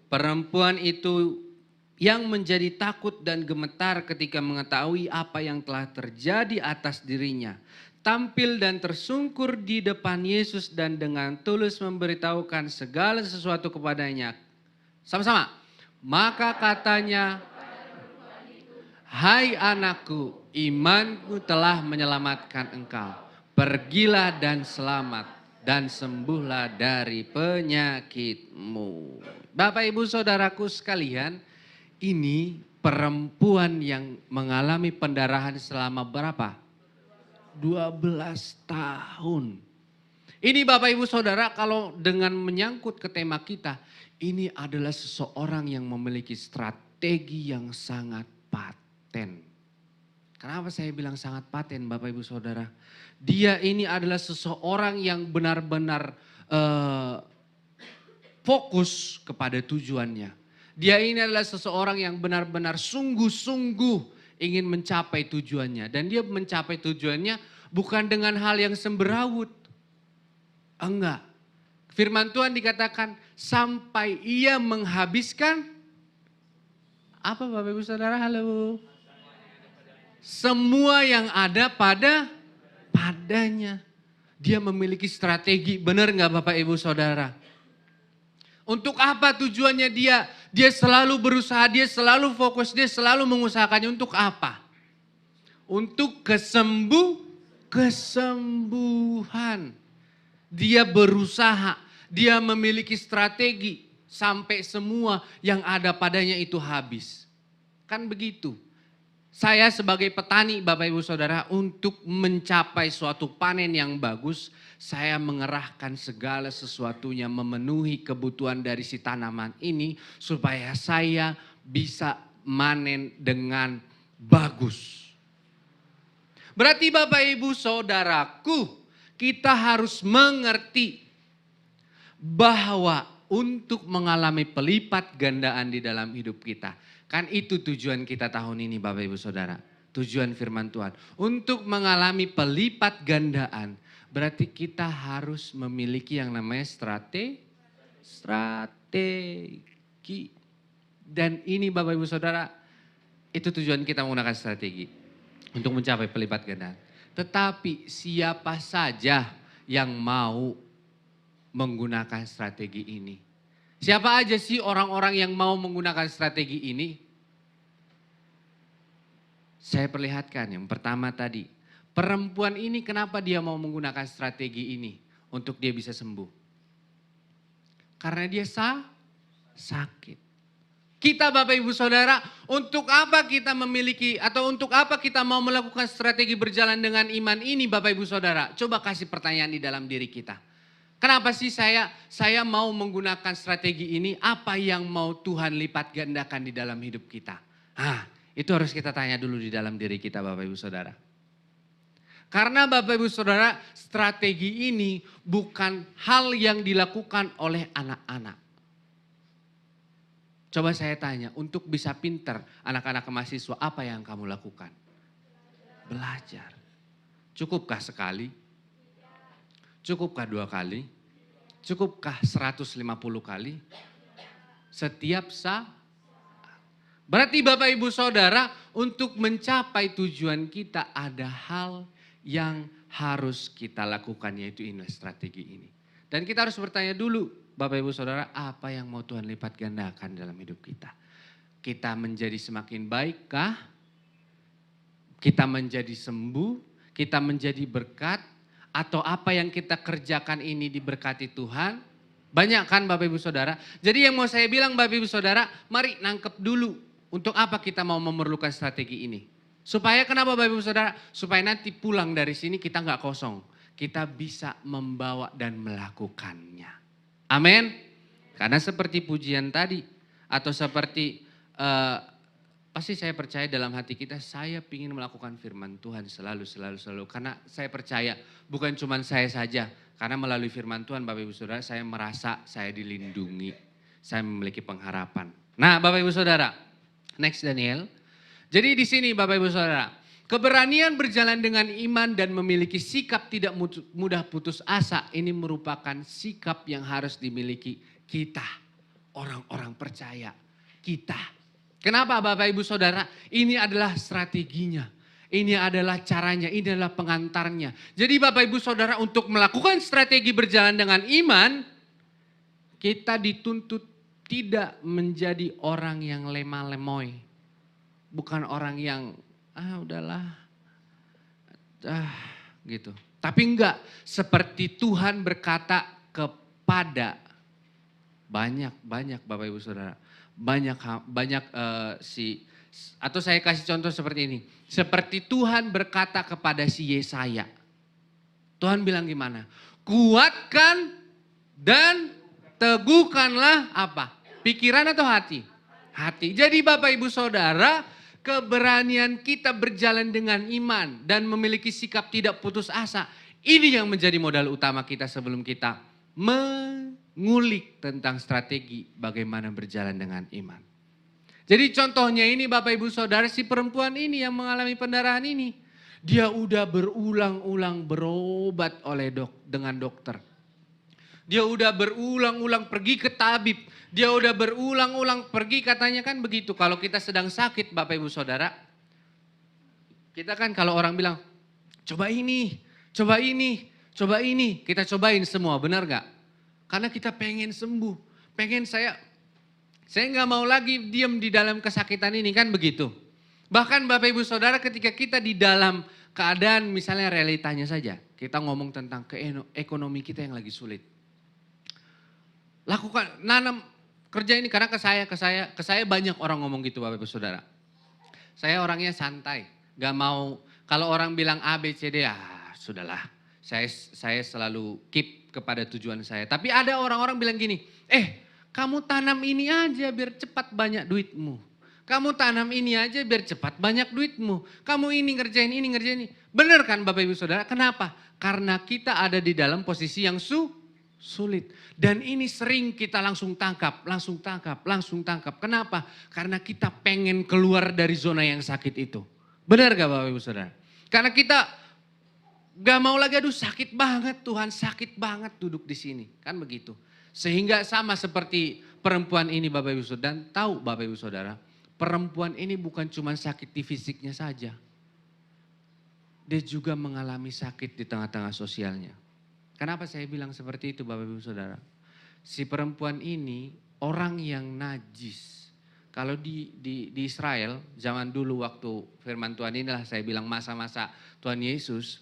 Perempuan itu yang menjadi takut dan gemetar ketika mengetahui apa yang telah terjadi atas dirinya. Tampil dan tersungkur di depan Yesus dan dengan tulus memberitahukan segala sesuatu kepadanya. Sama-sama. Maka katanya, hai anakku, imanku telah menyelamatkan engkau. Pergilah dan selamat dan sembuhlah dari penyakitmu. Bapak Ibu Saudaraku sekalian, ini perempuan yang mengalami pendarahan selama berapa? 12 tahun. Ini Bapak Ibu Saudara, kalau dengan menyangkut ke tema kita, ini adalah seseorang yang memiliki strategi yang sangat paten. Kenapa saya bilang sangat paten Bapak Ibu Saudara? Dia ini adalah seseorang yang benar-benar fokus kepada tujuannya. Dia ini adalah seseorang yang benar-benar sungguh-sungguh ingin mencapai tujuannya. Dan dia mencapai tujuannya bukan dengan hal yang semberawut. Enggak. Firman Tuhan dikatakan sampai ia menghabiskan apa Bapak Ibu Saudara? Halo. Semua yang ada padanya. Dia memiliki strategi, benar enggak Bapak Ibu Saudara? Untuk apa tujuannya dia? Dia selalu berusaha, dia selalu fokus, dia selalu mengusahakannya untuk apa? Untuk kesembuhan. Dia berusaha. Dia memiliki strategi sampai semua yang ada padanya itu habis. Kan begitu. Saya sebagai petani Bapak Ibu Saudara untuk mencapai suatu panen yang bagus. Saya mengerahkan segala sesuatunya memenuhi kebutuhan dari si tanaman ini. Supaya saya bisa manen dengan bagus. Berarti Bapak Ibu Saudaraku, kita harus mengerti bahwa untuk mengalami pelipat gandaan di dalam hidup kita. Kan itu tujuan kita tahun ini Bapak Ibu Saudara. Tujuan firman Tuhan. Untuk mengalami pelipat gandaan. Berarti kita harus memiliki yang namanya strategi. Dan ini Bapak Ibu Saudara, itu tujuan kita menggunakan strategi. Untuk mencapai pelipat gandaan. Tetapi siapa saja yang mau menggunakan strategi ini? Siapa aja sih orang-orang yang mau menggunakan strategi ini? Saya perlihatkan yang pertama tadi. Perempuan ini kenapa dia mau menggunakan strategi ini untuk dia bisa sembuh? Karena dia sakit. Kita Bapak Ibu Saudara, untuk apa kita memiliki atau untuk apa kita mau melakukan strategi berjalan dengan iman ini Bapak Ibu Saudara? Coba kasih pertanyaan di dalam diri kita. Kenapa sih saya mau menggunakan strategi ini? Apa yang mau Tuhan lipat gandakan di dalam hidup kita? Itu harus kita tanya dulu di dalam diri kita Bapak Ibu Saudara. Karena Bapak Ibu Saudara, strategi ini bukan hal yang dilakukan oleh anak-anak. Coba saya tanya, untuk bisa pinter anak-anak mahasiswa, apa yang kamu lakukan? Belajar. Cukupkah sekali? Cukupkah 2 kali? Cukupkah 150 kali? Setiap saat. Berarti Bapak Ibu Saudara, untuk mencapai tujuan kita ada hal yang harus kita lakukan, yaitu inilah strategi ini. Dan kita harus bertanya dulu, Bapak Ibu Saudara, apa yang mau Tuhan lipat gandakan dalam hidup kita? Kita menjadi semakin baikkah? Kita menjadi sembuh? Kita menjadi berkat? Atau apa yang kita kerjakan ini diberkati Tuhan? Banyak kan Bapak Ibu Saudara? Jadi yang mau saya bilang Bapak Ibu Saudara, mari nangkep dulu untuk apa kita mau memerlukan strategi ini. Supaya kenapa Bapak Ibu Saudara? Supaya nanti pulang dari sini kita nggak kosong. Kita bisa membawa dan melakukannya. Amin. Karena seperti pujian tadi atau seperti pasti saya percaya dalam hati kita, saya ingin melakukan firman Tuhan selalu. Karena saya percaya bukan cuma saya saja. Karena melalui firman Tuhan Bapak Ibu Saudara, saya merasa saya dilindungi. Saya memiliki pengharapan. Nah Bapak Ibu Saudara, next Daniel. Jadi di sini Bapak Ibu Saudara, keberanian berjalan dengan iman dan memiliki sikap tidak mudah putus asa, ini merupakan sikap yang harus dimiliki kita, orang-orang percaya, kita. Kenapa Bapak Ibu Saudara? Ini adalah strateginya, ini adalah caranya, ini adalah pengantarnya. Jadi Bapak Ibu Saudara, untuk melakukan strategi berjalan dengan iman, kita dituntut tidak menjadi orang yang lemah lemoy. Bukan orang yang udahlah gitu. Tapi enggak, seperti Tuhan berkata kepada banyak Bapak Ibu Saudara. Atau saya kasih contoh seperti ini. Seperti Tuhan berkata kepada si Yesaya. Tuhan bilang gimana? Kuatkan dan teguhkanlah apa? Pikiran atau hati? Hati. Jadi Bapak Ibu Saudara, keberanian kita berjalan dengan iman dan memiliki sikap tidak putus asa. Ini yang menjadi modal utama kita sebelum kita mengulik tentang strategi bagaimana berjalan dengan iman. Jadi contohnya ini Bapak Ibu Saudara, si perempuan ini yang mengalami pendarahan ini. Dia udah berulang-ulang berobat dengan dokter. Dia udah berulang-ulang pergi ke tabib. Dia udah berulang-ulang pergi, katanya kan begitu. Kalau kita sedang sakit Bapak Ibu Saudara, kita kan kalau orang bilang, coba ini, coba ini, coba ini. Kita cobain semua, benar gak? Karena kita pengen sembuh. Pengen saya gak mau lagi diam di dalam kesakitan ini, kan begitu. Bahkan Bapak Ibu Saudara, ketika kita di dalam keadaan misalnya realitanya saja. Kita ngomong tentang ekonomi kita yang lagi sulit. Lakukan, nanam kerja ini, karena ke saya banyak orang ngomong gitu Bapak Ibu Saudara. Saya orangnya santai, gak mau, kalau orang bilang A, B, C, D, sudahlah. Saya selalu keep kepada tujuan saya. Tapi ada orang-orang bilang gini, kamu tanam ini aja biar cepat banyak duitmu. Kamu tanam ini aja biar cepat banyak duitmu. Kamu ini ngerjain ini, ngerjain ini. Benar kan Bapak Ibu Saudara? Kenapa? Karena kita ada di dalam posisi yang sulit. Dan ini sering kita langsung tangkap. Kenapa? Karena kita pengen keluar dari zona yang sakit itu. Benar gak Bapak Ibu Saudara? Karena kita gak mau lagi, aduh sakit banget Tuhan, sakit banget duduk di sini. Kan begitu. Sehingga sama seperti perempuan ini Bapak Ibu Saudara. Dan tahu Bapak Ibu Saudara, perempuan ini bukan cuma sakit di fisiknya saja. Dia juga mengalami sakit di tengah-tengah sosialnya. Kenapa saya bilang seperti itu Bapak Ibu Saudara? Si perempuan ini orang yang najis. Kalau di Israel, zaman dulu waktu firman Tuhan inilah saya bilang masa-masa Tuhan Yesus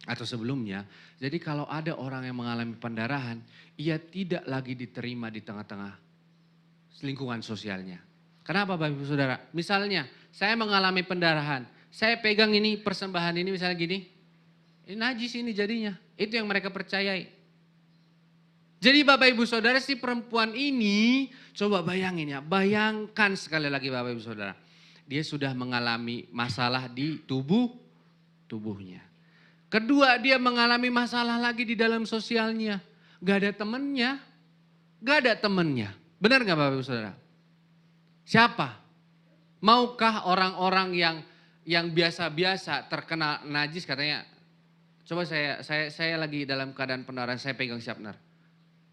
atau sebelumnya. Jadi kalau ada orang yang mengalami pendarahan, ia tidak lagi diterima di tengah-tengah lingkungan sosialnya. Kenapa Bapak Ibu Saudara? Misalnya saya mengalami pendarahan, saya pegang ini persembahan ini misalnya gini, ini najis ini jadinya. Itu yang mereka percayai. Jadi Bapak Ibu Saudara si perempuan ini, coba bayangin ya, bayangkan sekali lagi Bapak Ibu Saudara. Dia sudah mengalami masalah di tubuhnya. Kedua dia mengalami masalah lagi di dalam sosialnya. Gak ada temennya, Benar gak Bapak Ibu Saudara? Siapa? Maukah orang-orang yang biasa-biasa terkena najis katanya, coba saya lagi dalam keadaan pendarahan, saya pegang Syabnar.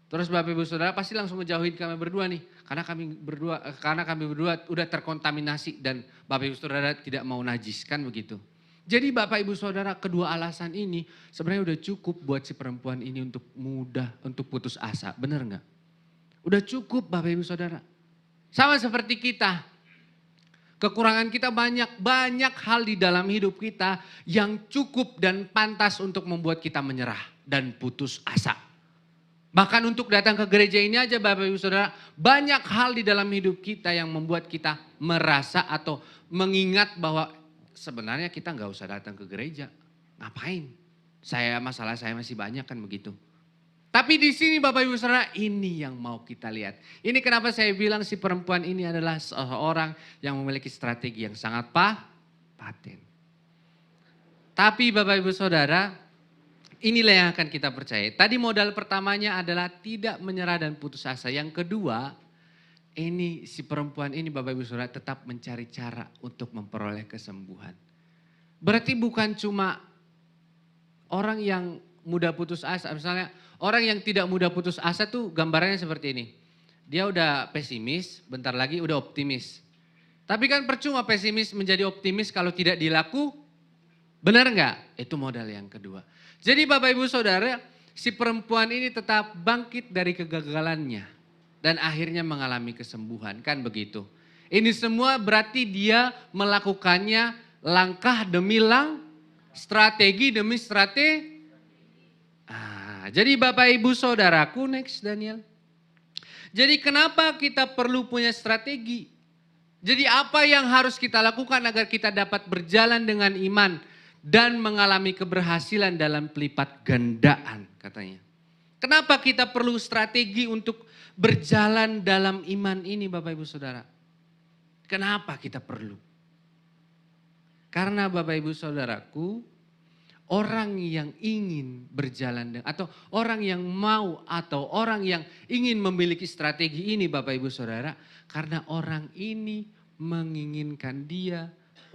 Terus Bapak Ibu Saudara pasti langsung ngejauhin kami berdua nih. Karena kami berdua udah terkontaminasi dan Bapak Ibu Saudara tidak mau najis, kan begitu. Jadi Bapak Ibu Saudara kedua alasan ini sebenarnya udah cukup buat si perempuan ini untuk putus asa. Benar nggak? Udah cukup Bapak Ibu Saudara. Sama seperti kita. Kekurangan kita banyak hal di dalam hidup kita yang cukup dan pantas untuk membuat kita menyerah dan putus asa. Bahkan untuk datang ke gereja ini aja Bapak Ibu Saudara, banyak hal di dalam hidup kita yang membuat kita merasa atau mengingat bahwa sebenarnya kita nggak usah datang ke gereja. Ngapain? Masalah saya masih banyak kan begitu. Tapi di sini Bapak Ibu Saudara ini yang mau kita lihat. Ini kenapa saya bilang si perempuan ini adalah seorang yang memiliki strategi yang sangat paten. Tapi Bapak Ibu Saudara, inilah yang akan kita percaya. Tadi modal pertamanya adalah tidak menyerah dan putus asa. Yang kedua, ini si perempuan ini Bapak Ibu Saudara tetap mencari cara untuk memperoleh kesembuhan. Berarti bukan cuma orang yang mudah putus asa. Misalnya orang yang tidak mudah putus asa tuh gambarannya seperti ini. Dia udah pesimis, bentar lagi udah optimis. Tapi kan percuma pesimis menjadi optimis kalau tidak benar nggak? Itu modal yang kedua. Jadi Bapak Ibu Saudara, si perempuan ini tetap bangkit dari kegagalannya. Dan akhirnya mengalami kesembuhan, kan begitu. Ini semua berarti dia melakukannya langkah demi strategi demi strategi. Jadi Bapak Ibu Saudaraku, next Daniel. Jadi kenapa kita perlu punya strategi? Jadi apa yang harus kita lakukan agar kita dapat berjalan dengan iman dan mengalami keberhasilan dalam pelipat gandaan katanya. Kenapa kita perlu strategi untuk berjalan dalam iman ini Bapak Ibu Saudara? Kenapa kita perlu? Karena Bapak Ibu Saudaraku, orang yang ingin berjalan atau orang yang mau atau orang yang ingin memiliki strategi ini Bapak Ibu Saudara, karena orang ini menginginkan dia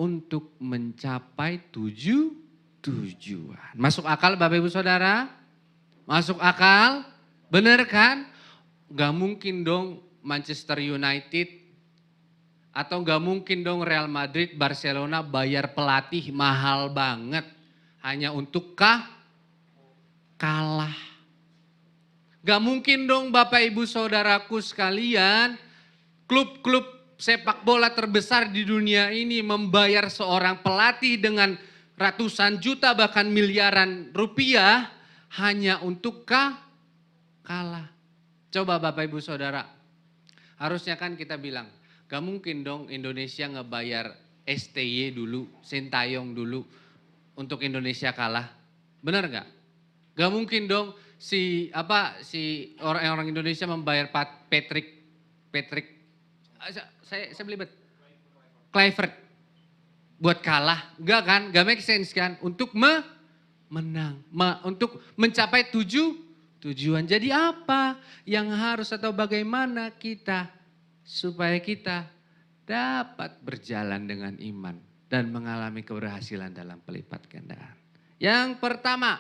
untuk mencapai tujuan. Masuk akal Bapak Ibu Saudara? Masuk akal? Benar kan? Gak mungkin dong Manchester United atau gak mungkin dong Real Madrid, Barcelona bayar pelatih mahal banget hanya untuk kalah. Gak mungkin dong Bapak Ibu Saudaraku sekalian, klub-klub sepak bola terbesar di dunia ini membayar seorang pelatih dengan ratusan juta bahkan miliaran rupiah hanya untuk kalah. Coba Bapak Ibu Saudara, harusnya kan kita bilang, gak mungkin dong Indonesia ngebayar STY dulu, Sintayong dulu untuk Indonesia kalah. Benar gak? Gak mungkin dong si orang Indonesia membayar Patrick saya belibet. Kluivert buat kalah, enggak kan? Enggak make sense kan? Untuk menang, untuk mencapai tujuan. Jadi apa yang harus atau bagaimana kita supaya kita dapat berjalan dengan iman dan mengalami keberhasilan dalam pelipat gandaan. Yang pertama,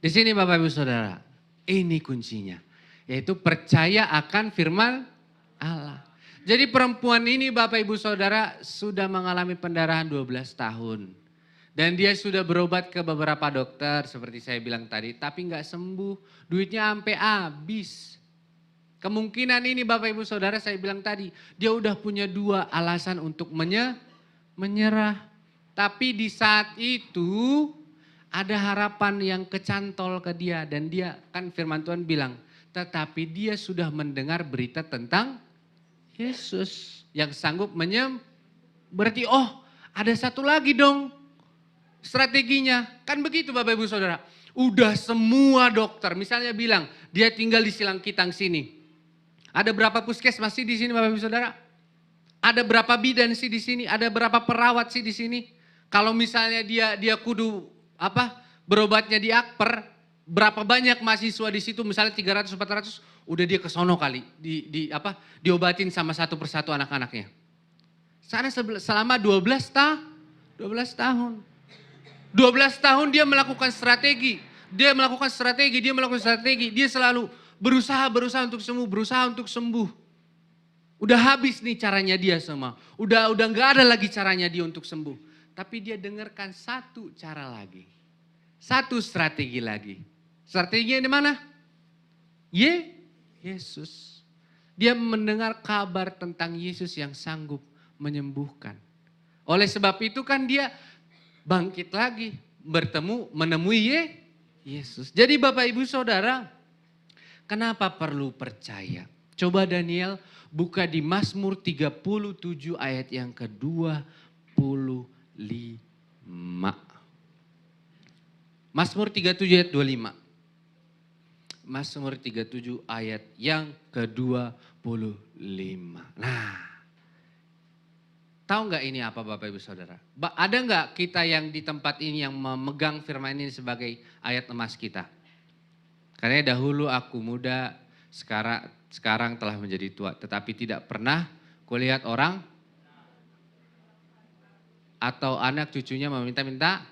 di sini Bapak Ibu Saudara, ini kuncinya, yaitu percaya akan firman Allah. Jadi perempuan ini Bapak Ibu Saudara sudah mengalami pendarahan 12 tahun. Dan dia sudah berobat ke beberapa dokter seperti saya bilang tadi. Tapi nggak sembuh, duitnya sampai habis. Kemungkinan ini Bapak Ibu Saudara saya bilang tadi, dia udah punya 2 alasan untuk menyerah. Tapi di saat itu ada harapan yang kecantol ke dia. Dan dia kan firman Tuhan bilang, tetapi dia sudah mendengar berita tentang Yesus yang sanggup berarti ada satu lagi dong strateginya. Kan begitu Bapak Ibu Saudara. Udah semua dokter misalnya bilang dia tinggal di Silangkitang sini. Ada berapa puskesmas sih di sini Bapak Ibu Saudara? Ada berapa bidan sih di sini? Ada berapa perawat sih di sini? Kalau misalnya dia kudu berobatnya di Akper, berapa banyak mahasiswa di situ misalnya 300 400 udah dia ke sono kali diobatin sama satu persatu anak-anaknya. Sana selama 12 tahun. 12 tahun dia melakukan strategi. Dia selalu berusaha untuk sembuh. Udah habis nih caranya dia semua. Udah gak ada lagi caranya dia untuk sembuh. Tapi dia dengarkan satu cara lagi. Satu strategi lagi. Strateginya di mana? Yesus. Dia mendengar kabar tentang Yesus yang sanggup menyembuhkan. Oleh sebab itu kan dia bangkit lagi. Menemui Yesus. Jadi Bapak Ibu Saudara, kenapa perlu percaya? Coba Daniel buka di Mazmur 37 ayat yang ke-25. Mazmur 37 ayat 25. Mazmur 37 ayat yang ke-25. Nah, tahu nggak ini apa Bapak Ibu Saudara? Ada nggak kita yang di tempat ini yang memegang firman ini sebagai ayat emas kita? Karena dahulu aku muda, sekarang telah menjadi tua. Tetapi tidak pernah kulihat orang atau anak cucunya meminta-minta.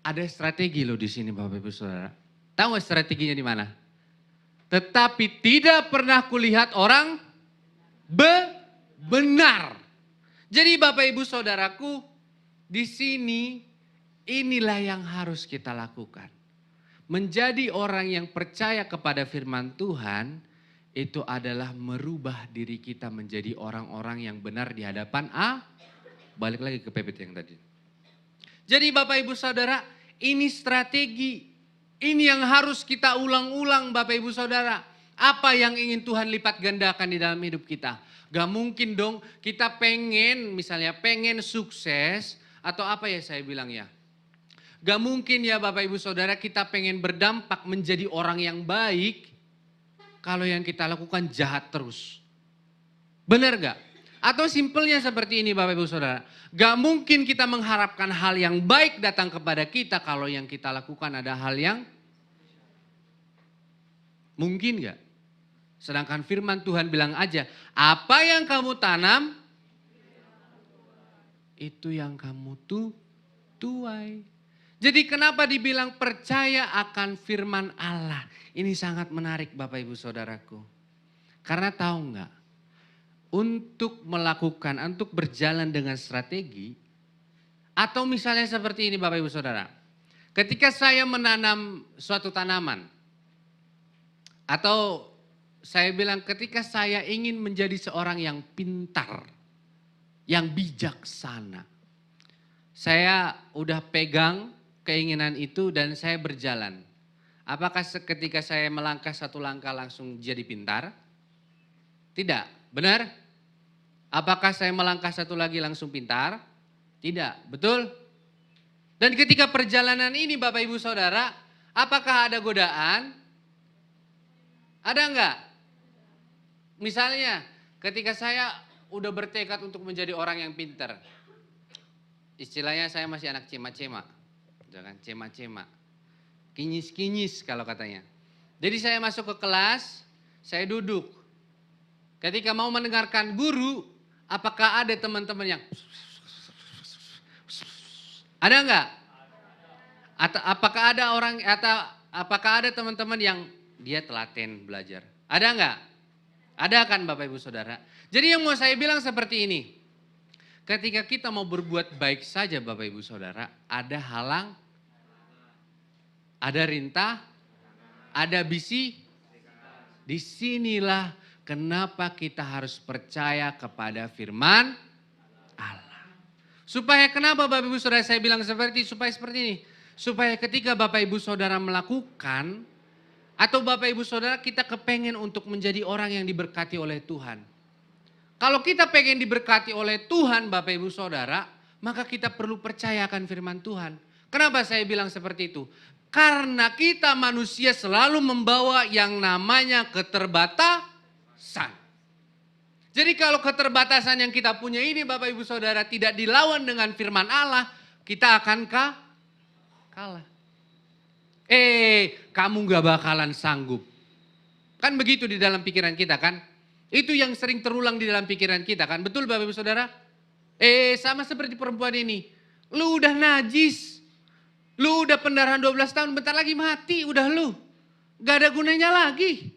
Ada strategi loh di sini Bapak Ibu Saudara. Tahu nggak strateginya di mana? Tetapi tidak pernah kulihat orang benar. Jadi Bapak Ibu Saudaraku, di sini inilah yang harus kita lakukan. Menjadi orang yang percaya kepada firman Tuhan, itu adalah merubah diri kita menjadi orang-orang yang benar di hadapan balik lagi ke PPT yang tadi. Jadi Bapak Ibu Saudara, ini strategi. Ini yang harus kita ulang-ulang Bapak Ibu Saudara. Apa yang ingin Tuhan lipat gandakan di dalam hidup kita. Gak mungkin dong kita pengen sukses atau apa ya saya bilang ya. Gak mungkin ya Bapak Ibu Saudara kita pengen berdampak menjadi orang yang baik. Kalau yang kita lakukan jahat terus. Benar gak? Atau simpelnya seperti ini Bapak Ibu Saudara. Gak mungkin kita mengharapkan hal yang baik datang kepada kita kalau yang kita lakukan ada hal yang mungkin gak? Sedangkan firman Tuhan bilang aja, apa yang kamu tanam, itu yang kamu tuai. Jadi kenapa dibilang percaya akan firman Allah? Ini sangat menarik Bapak Ibu Saudaraku. Karena tahu gak? Untuk berjalan dengan strategi, atau misalnya seperti ini Bapak Ibu Saudara. Ketika saya menanam suatu tanaman, atau saya bilang ketika saya ingin menjadi seorang yang pintar, yang bijaksana. Saya udah pegang keinginan itu dan saya berjalan. Apakah ketika saya melangkah satu langkah langsung jadi pintar? Tidak, benar? Apakah saya melangkah satu lagi langsung pintar? Tidak, betul? Dan ketika perjalanan ini Bapak Ibu Saudara, apakah ada godaan? Ada enggak? Misalnya ketika saya udah bertekad untuk menjadi orang yang pintar. Istilahnya saya masih anak cema-cema. Jangan cema-cema. Kinyis-kinyis kalau katanya. Jadi saya masuk ke kelas, saya duduk. Ketika mau mendengarkan guru, apakah ada teman-teman yang ada enggak? Atau apakah ada teman-teman yang dia telaten belajar? Ada enggak? Ada kan Bapak Ibu Saudara? Jadi yang mau saya bilang seperti ini. Ketika kita mau berbuat baik saja Bapak Ibu Saudara, ada halang, ada rintah, ada Disinilah kenapa kita harus percaya kepada firman Allah. Supaya kenapa Bapak Ibu Saudara saya bilang seperti ini. Supaya ketika Bapak Ibu Saudara melakukan, atau Bapak Ibu Saudara kita kepengen untuk menjadi orang yang diberkati oleh Tuhan. Kalau kita pengen diberkati oleh Tuhan Bapak Ibu Saudara, maka kita perlu percayakan firman Tuhan. Kenapa saya bilang seperti itu? Karena kita manusia selalu membawa yang namanya keterbatasan. Jadi kalau keterbatasan yang kita punya ini Bapak Ibu Saudara tidak dilawan dengan firman Allah, kita akan kalah. Kamu gak bakalan sanggup. Kan begitu di dalam pikiran kita kan. Itu yang sering terulang di dalam pikiran kita kan. Betul Bapak Ibu Saudara? Sama seperti perempuan ini. Lu udah najis. Lu udah pendarahan 12 tahun, bentar lagi mati, udah lu. Gak ada gunanya lagi.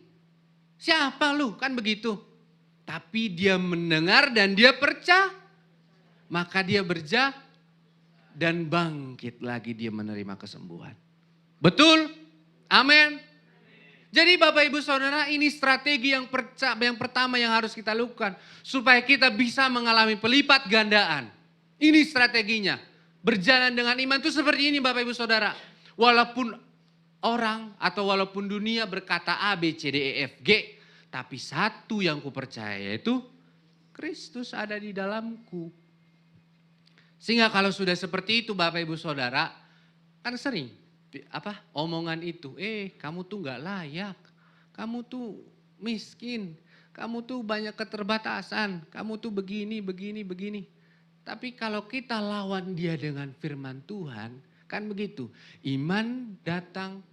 Siapa lu? Kan begitu. Tapi dia mendengar dan dia percaya. Maka dia dan bangkit lagi dia menerima kesembuhan. Betul? Amin. Jadi Bapak Ibu Saudara ini strategi yang pertama yang harus kita lakukan. Supaya kita bisa mengalami pelipat gandaan. Ini strateginya. Berjalan dengan iman itu seperti ini Bapak Ibu Saudara. Walaupun orang atau walaupun dunia berkata A, B, C, D, E, F, G. Tapi satu yang ku percaya yaitu Kristus ada di dalamku. Sehingga kalau sudah seperti itu Bapak Ibu Saudara. Kan sering omongan itu. Kamu tuh gak layak. Kamu tuh miskin. Kamu tuh banyak keterbatasan. Kamu tuh begini. Tapi kalau kita lawan dia dengan firman Tuhan, kan begitu. Iman datang,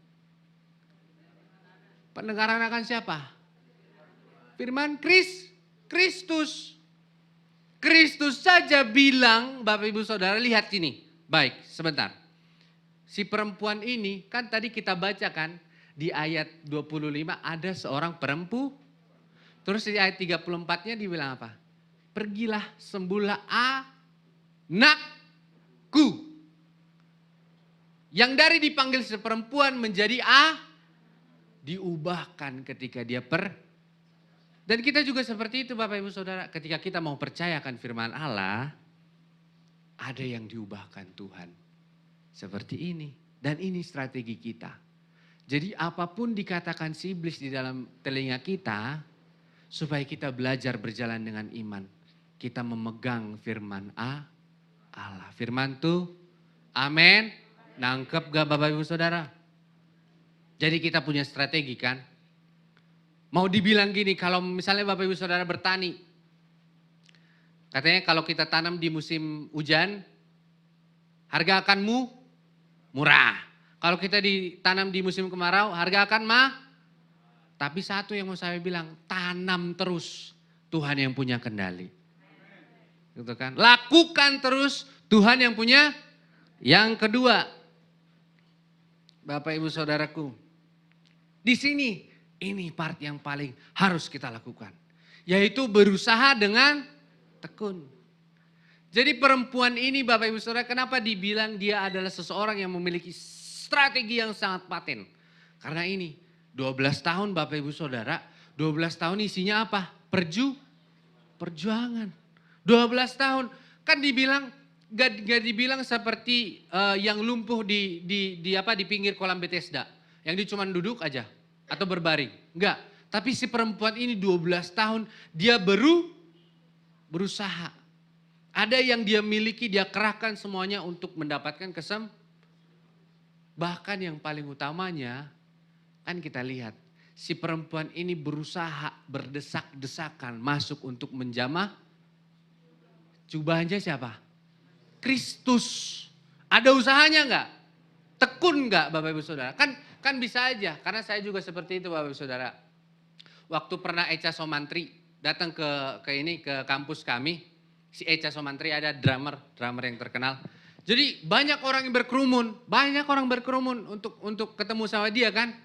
pendengaran akan siapa? Firman Kristus. Kristus saja bilang, Bapak Ibu Saudara lihat sini. Baik, sebentar. Si perempuan ini, kan tadi kita baca kan, di ayat 25 ada seorang perempuan. Terus di ayat 34-nya dibilang apa? Pergilah sembuhlah anakku. Yang dari dipanggil seperempuan menjadi diubahkan ketika dia Dan kita juga seperti itu Bapak Ibu Saudara. Ketika kita mau percayakan firman Allah, ada yang diubahkan Tuhan. Seperti ini. Dan ini strategi kita. Jadi apapun dikatakan si iblis di dalam telinga kita, supaya kita belajar berjalan dengan iman. Kita memegang firman Allah. Firman tuh, amin. Nangkep gak Bapak Ibu Saudara? Jadi kita punya strategi kan. Mau dibilang gini, kalau misalnya Bapak Ibu Saudara bertani. Katanya kalau kita tanam di musim hujan, harga akan murah. Kalau kita ditanam di musim kemarau, harga akan Tapi satu yang mau saya bilang, tanam terus. Tuhan yang punya kendali. Gitu kan? Lakukan terus, Tuhan yang punya. Yang kedua, Bapak Ibu Saudaraku, di sini ini part yang paling harus kita lakukan, yaitu berusaha dengan tekun. Jadi perempuan ini Bapak Ibu Saudara, kenapa dibilang dia adalah seseorang yang memiliki strategi yang sangat paten? Karena ini 12 tahun Bapak Ibu Saudara, 12 tahun isinya apa? Perjuangan. 12 tahun kan dibilang gak dibilang seperti yang lumpuh di pinggir kolam Bethesda, yang dia cuma duduk aja atau berbaring. Enggak, tapi si perempuan ini 12 tahun dia berusaha. Ada yang dia miliki, dia kerahkan semuanya untuk mendapatkan Bahkan yang paling utamanya, kan kita lihat, si perempuan ini berusaha berdesak-desakan masuk untuk menjamah. Jubahnya siapa? Kristus. Ada usahanya enggak? Tekun enggak Bapak Ibu Saudara? Kan bisa aja, karena saya juga seperti itu Bapak Ibu Saudara. Waktu pernah Echa Somantri datang ke kampus kami, si Echa Somantri ada drummer yang terkenal. Jadi banyak orang yang berkerumun untuk ketemu sama dia kan.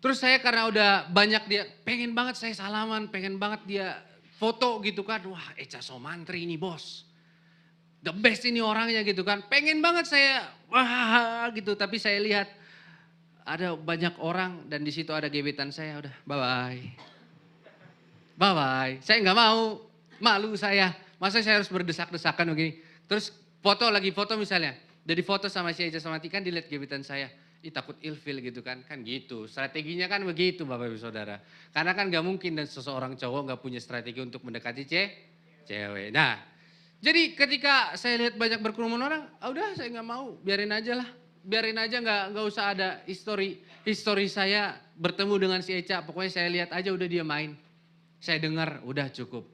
Terus saya karena udah banyak dia, pengen banget saya salaman, pengen banget dia foto gitu kan. Wah Echa Somantri ini bos, the best ini orangnya gitu kan. Pengen banget saya, wah gitu, tapi saya lihat ada banyak orang dan di situ ada gebetan saya, udah bye-bye. Bye-bye, saya nggak mau, malu saya. Masa saya harus berdesak-desakan begini. Terus lagi foto misalnya, jadi foto sama si Eca sama Tika, dilihat gebetan saya. Ih takut ilfil gitu kan gitu. Strateginya kan begitu Bapak Ibu Saudara. Karena kan gak mungkin dan seseorang cowok gak punya strategi untuk mendekati cewek. Nah, jadi ketika saya lihat banyak berkerumun orang, udah saya gak mau, biarin aja lah. Biarin aja gak usah ada histori saya bertemu dengan si Eca. Pokoknya saya lihat aja udah dia main. Saya dengar udah cukup.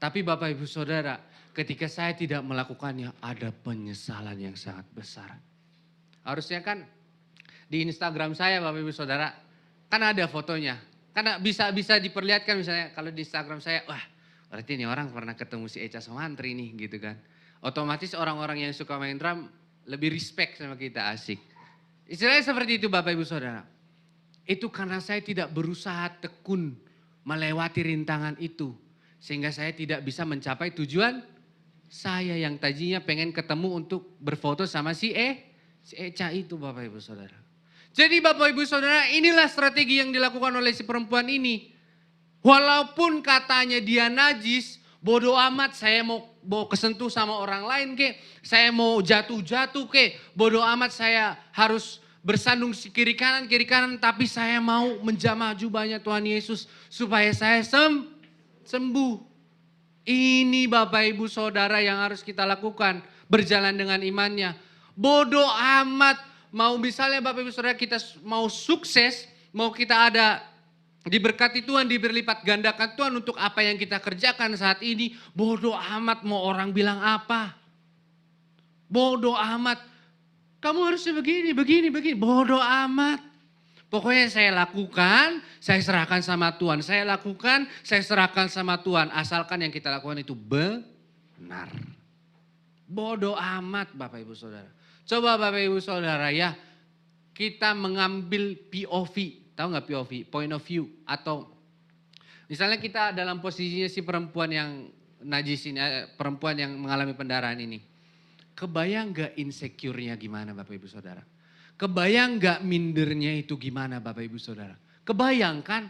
Tapi Bapak Ibu Saudara, ketika saya tidak melakukannya ada penyesalan yang sangat besar. Harusnya kan di Instagram saya Bapak Ibu Saudara, kan ada fotonya. Karena bisa diperlihatkan misalnya kalau di Instagram saya, wah berarti ini orang pernah ketemu si Eca Sumantri nih gitu kan. Otomatis orang-orang yang suka main drum lebih respect sama kita, asik. Istilahnya seperti itu Bapak Ibu Saudara. Itu karena saya tidak berusaha tekun melewati rintangan itu. Sehingga saya tidak bisa mencapai tujuan saya yang tadinya pengen ketemu untuk berfoto sama si Eca itu Bapak Ibu Saudara. Jadi Bapak Ibu Saudara, inilah strategi yang dilakukan oleh si perempuan ini. Walaupun katanya dia najis, bodoh amat saya mau kesentuh sama orang lain ke, saya mau jatuh-jatuh ke, bodoh amat saya harus bersandung kiri kanan, tapi saya mau menjamah jubahnya Tuhan Yesus supaya saya sembuh. Ini Bapak Ibu Saudara yang harus kita lakukan, berjalan dengan imannya. Bodoh amat. Mau misalnya Bapak Ibu Saudara kita mau sukses, mau kita ada diberkati Tuhan, diberlipat gandakan Tuhan untuk apa yang kita kerjakan saat ini. Bodoh amat mau orang bilang apa. Bodoh amat. Kamu harusnya begini. Bodoh amat. Pokoknya saya lakukan, saya serahkan sama Tuhan. Saya lakukan, saya serahkan sama Tuhan. Asalkan yang kita lakukan itu benar. Bodoh amat Bapak Ibu Saudara. Coba Bapak Ibu Saudara ya, kita mengambil POV, tahu nggak POV? Point of view. Atau misalnya kita dalam posisinya si perempuan yang najis ini, perempuan yang mengalami pendarahan ini. Kebayang nggak insecure-nya gimana Bapak Ibu Saudara? Kebayang nggak mindernya itu gimana Bapak Ibu Saudara? Kebayang kan?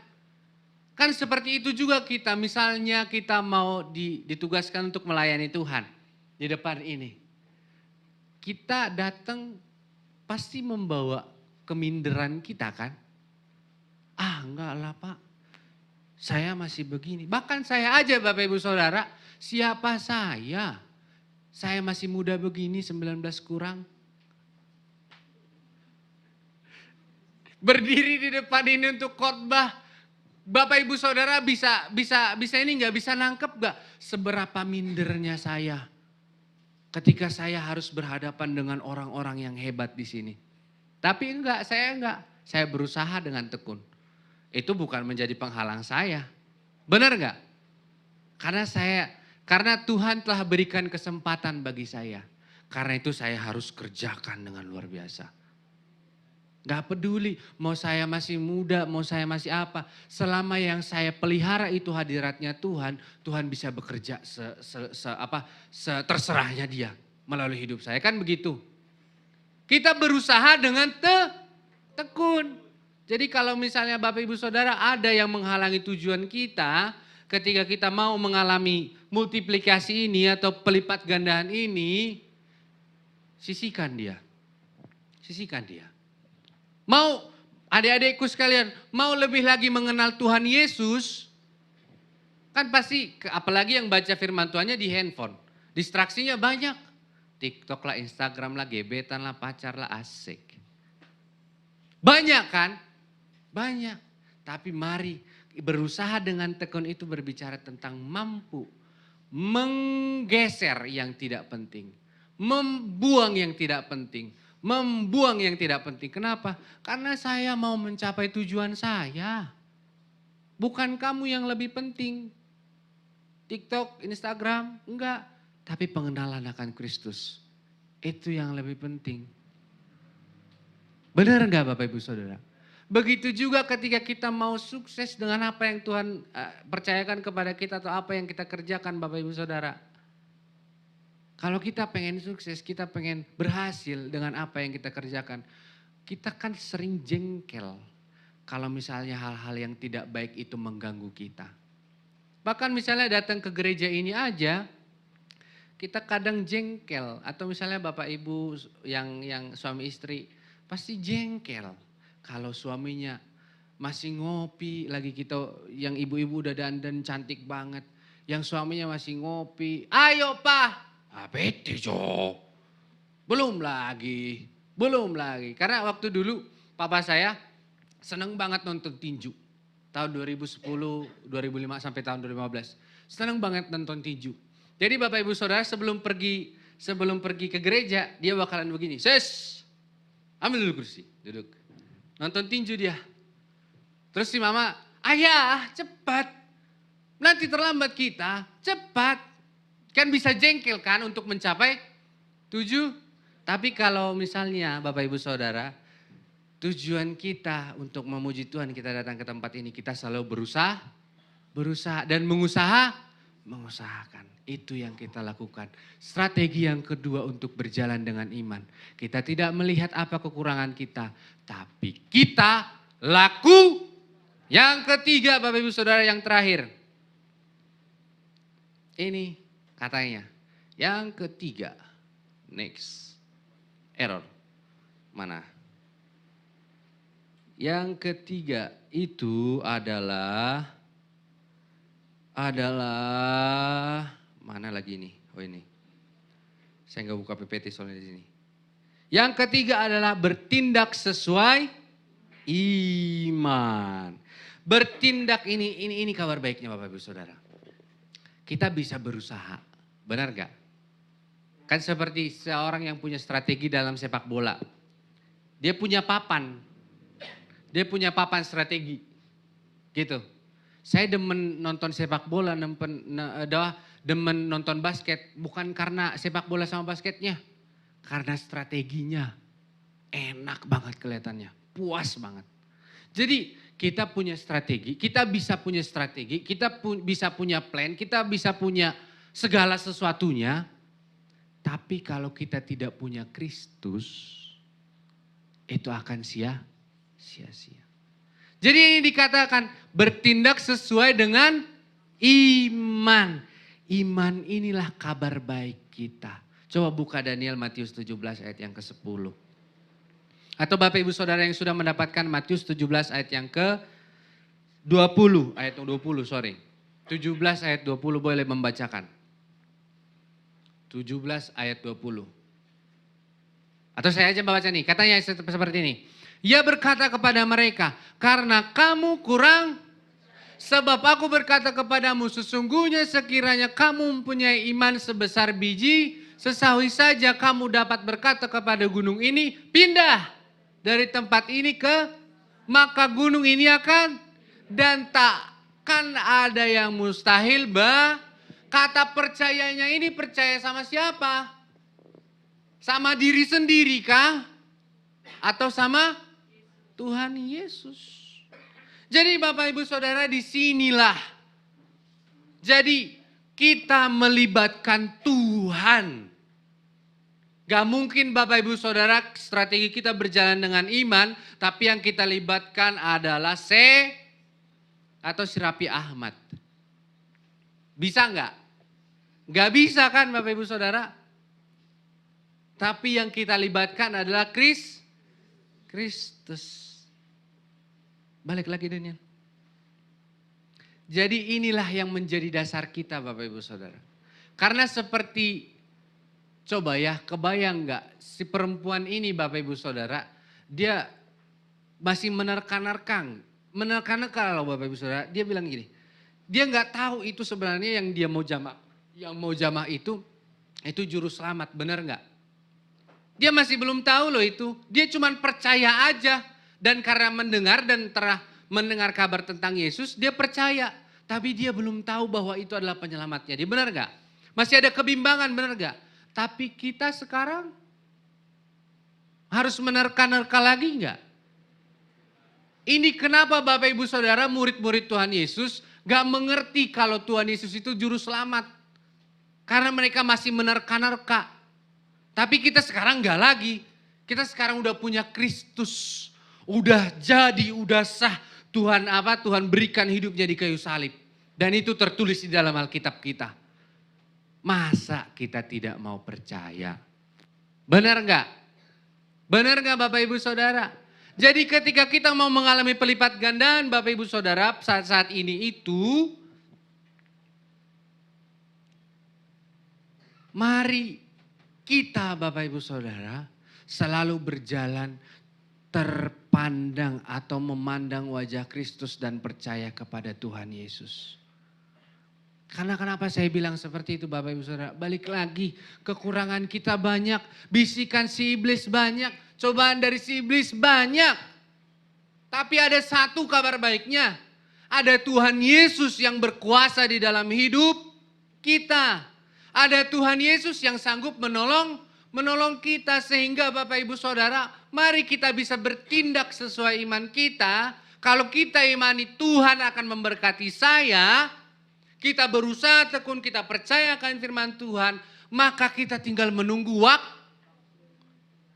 Kan seperti itu juga kita, misalnya kita mau ditugaskan untuk melayani Tuhan di depan ini. Kita datang pasti membawa keminderan kita kan. Enggak lah Pak, saya masih begini. Bahkan saya aja Bapak Ibu Saudara, siapa saya? Saya masih muda begini, 19 kurang. Berdiri di depan ini untuk khotbah. Bapak Ibu Saudara bisa ini nggak, bisa nangkep nggak seberapa mindernya saya ketika saya harus berhadapan dengan orang-orang yang hebat di sini. Tapi saya berusaha dengan tekun. Itu bukan menjadi penghalang saya. Benar nggak? Karena Tuhan telah berikan kesempatan bagi saya. Karena itu saya harus kerjakan dengan luar biasa. Gak peduli mau saya masih muda, mau saya masih apa. Selama yang saya pelihara itu hadiratnya Tuhan, Tuhan bisa bekerja terserahnya dia melalui hidup saya. Kan begitu. Kita berusaha dengan tekun. Jadi kalau misalnya Bapak Ibu Saudara ada yang menghalangi tujuan kita, ketika kita mau mengalami multiplikasi ini atau pelipat gandaan ini, sisihkan dia. Sisihkan dia. Mau adik-adikku sekalian, mau lebih lagi mengenal Tuhan Yesus, kan pasti apalagi yang baca firman Tuhannya di handphone. Distraksinya banyak. TikTok lah, Instagram lah, gebetan lah, pacar lah, asik. Banyak kan? Banyak. Tapi mari berusaha dengan tekun itu berbicara tentang mampu menggeser yang tidak penting. Membuang yang tidak penting. Membuang yang tidak penting. Kenapa? Karena saya mau mencapai tujuan saya. Bukan kamu yang lebih penting. TikTok, Instagram, enggak. Tapi pengenalan akan Kristus. Itu yang lebih penting. Benar enggak Bapak Ibu Saudara? Begitu juga ketika kita mau sukses dengan apa yang Tuhan percayakan kepada kita atau apa yang kita kerjakan Bapak Ibu Saudara. Kalau kita pengen sukses, kita pengen berhasil dengan apa yang kita kerjakan. kita kan sering jengkel kalau misalnya hal-hal yang tidak baik itu mengganggu kita. Bahkan misalnya datang ke gereja ini aja, kita kadang jengkel. Atau misalnya bapak ibu yang suami istri pasti jengkel. Kalau suaminya masih ngopi, lagi kita yang ibu-ibu udah dandan cantik banget. Yang suaminya masih ngopi, ayo pak, bete Jo. Belum lagi. Karena waktu dulu papa saya seneng banget nonton tinju. Tahun 2010, 2005 sampai tahun 2015. Seneng banget nonton tinju. Jadi bapak ibu saudara sebelum pergi ke gereja, dia bakalan begini. Ses, ambil dulu kursi, duduk. Nonton tinju dia. Terus si mama, ayah cepat. Nanti terlambat kita, cepat. Kan bisa jengkel kan untuk mencapai tujuh. Tapi kalau misalnya Bapak Ibu Saudara, tujuan kita untuk memuji Tuhan, kita datang ke tempat ini, kita selalu berusaha dan mengusahakan. Itu yang kita lakukan. Strategi yang kedua untuk berjalan dengan iman. Kita tidak melihat apa kekurangan kita, tapi kita laku. Yang ketiga Bapak Ibu Saudara, yang terakhir. Ini katanya. Yang ketiga. Next. Error. Mana? Yang ketiga itu adalah mana lagi ini? Oh ini. Saya nggak buka PPT soalnya di sini. Yang ketiga adalah bertindak sesuai iman. Bertindak ini kabar baiknya Bapak Ibu Saudara. Kita bisa berusaha, benar gak? Kan seperti seorang yang punya strategi dalam sepak bola. Dia punya papan strategi. Gitu. Saya demen nonton sepak bola, demen nonton basket. Bukan karena sepak bola sama basketnya. Karena strateginya. Enak banget kelihatannya. Puas banget. Jadi kita punya strategi, kita bisa punya strategi, kita bisa punya plan, kita bisa punya segala sesuatunya. Tapi kalau kita tidak punya Kristus, itu akan sia-sia. Jadi ini dikatakan bertindak sesuai dengan iman. Iman inilah kabar baik kita. Coba buka Daniel Matius 17 ayat yang ke-10. Atau Bapak Ibu Saudara yang sudah mendapatkan Matius 17 ayat yang ke-20. Ayat 20 sorry. 17 ayat 20 boleh membacakan. 17 ayat 20. Atau saya aja baca nih, katanya seperti ini. Ia berkata kepada mereka, karena kamu kurang, sebab aku berkata kepadamu, sesungguhnya sekiranya kamu mempunyai iman sebesar biji, sesawi saja kamu dapat berkata kepada gunung ini, pindah dari tempat ini maka gunung ini akan, dan takkan ada yang mustahil. Kata percayanya ini percaya sama siapa? Sama diri sendiri kah? Atau sama Tuhan Yesus? Jadi Bapak Ibu Saudara disinilah. Jadi kita melibatkan Tuhan. Gak mungkin Bapak Ibu Saudara strategi kita berjalan dengan iman. Tapi yang kita libatkan adalah atau si Raffi Ahmad. Bisa nggak? Gak bisa kan Bapak Ibu Saudara? Tapi yang kita libatkan adalah Kristus. Balik lagi Daniel. Jadi inilah yang menjadi dasar kita Bapak Ibu Saudara. Karena seperti, coba ya kebayang gak si perempuan ini Bapak Ibu Saudara. Dia masih menerka-nerka loh Bapak Ibu Saudara. Dia bilang gini. Dia gak tahu itu sebenarnya yang dia mau jamah. Yang mau jamah itu juru selamat, benar gak? Dia masih belum tahu loh itu. Dia cuma percaya aja. Dan karena mendengar dan telah mendengar kabar tentang Yesus, dia percaya. Tapi dia belum tahu bahwa itu adalah penyelamatnya. Dia benar gak? Masih ada kebimbangan, benar gak? Tapi kita sekarang harus menerka-nerka lagi gak? Ini kenapa Bapak Ibu Saudara murid-murid Tuhan Yesus gak mengerti kalau Tuhan Yesus itu juru selamat. Karena mereka masih menerka-nerka. Tapi kita sekarang gak lagi. Kita sekarang udah punya Kristus. Udah jadi, udah sah. Tuhan Tuhan berikan hidupnya di kayu salib. Dan itu tertulis di dalam Alkitab kita. Masa kita tidak mau percaya? Benar enggak? Benar enggak Bapak Ibu Saudara? Jadi ketika kita mau mengalami pelipat gandaan Bapak Ibu Saudara saat ini itu, mari kita Bapak Ibu Saudara selalu berjalan terpandang atau memandang wajah Kristus dan percaya kepada Tuhan Yesus. Karena kenapa saya bilang seperti itu Bapak Ibu Saudara? Balik lagi, kekurangan kita banyak, bisikan si iblis banyak, cobaan dari si iblis banyak. Tapi ada satu kabar baiknya, ada Tuhan Yesus yang berkuasa di dalam hidup kita. Ada Tuhan Yesus yang sanggup menolong kita sehingga Bapak Ibu Saudara, mari kita bisa bertindak sesuai iman kita. Kalau kita imani Tuhan akan memberkati saya, kita berusaha tekun, kita percaya akan firman Tuhan, maka kita tinggal menunggu waktu.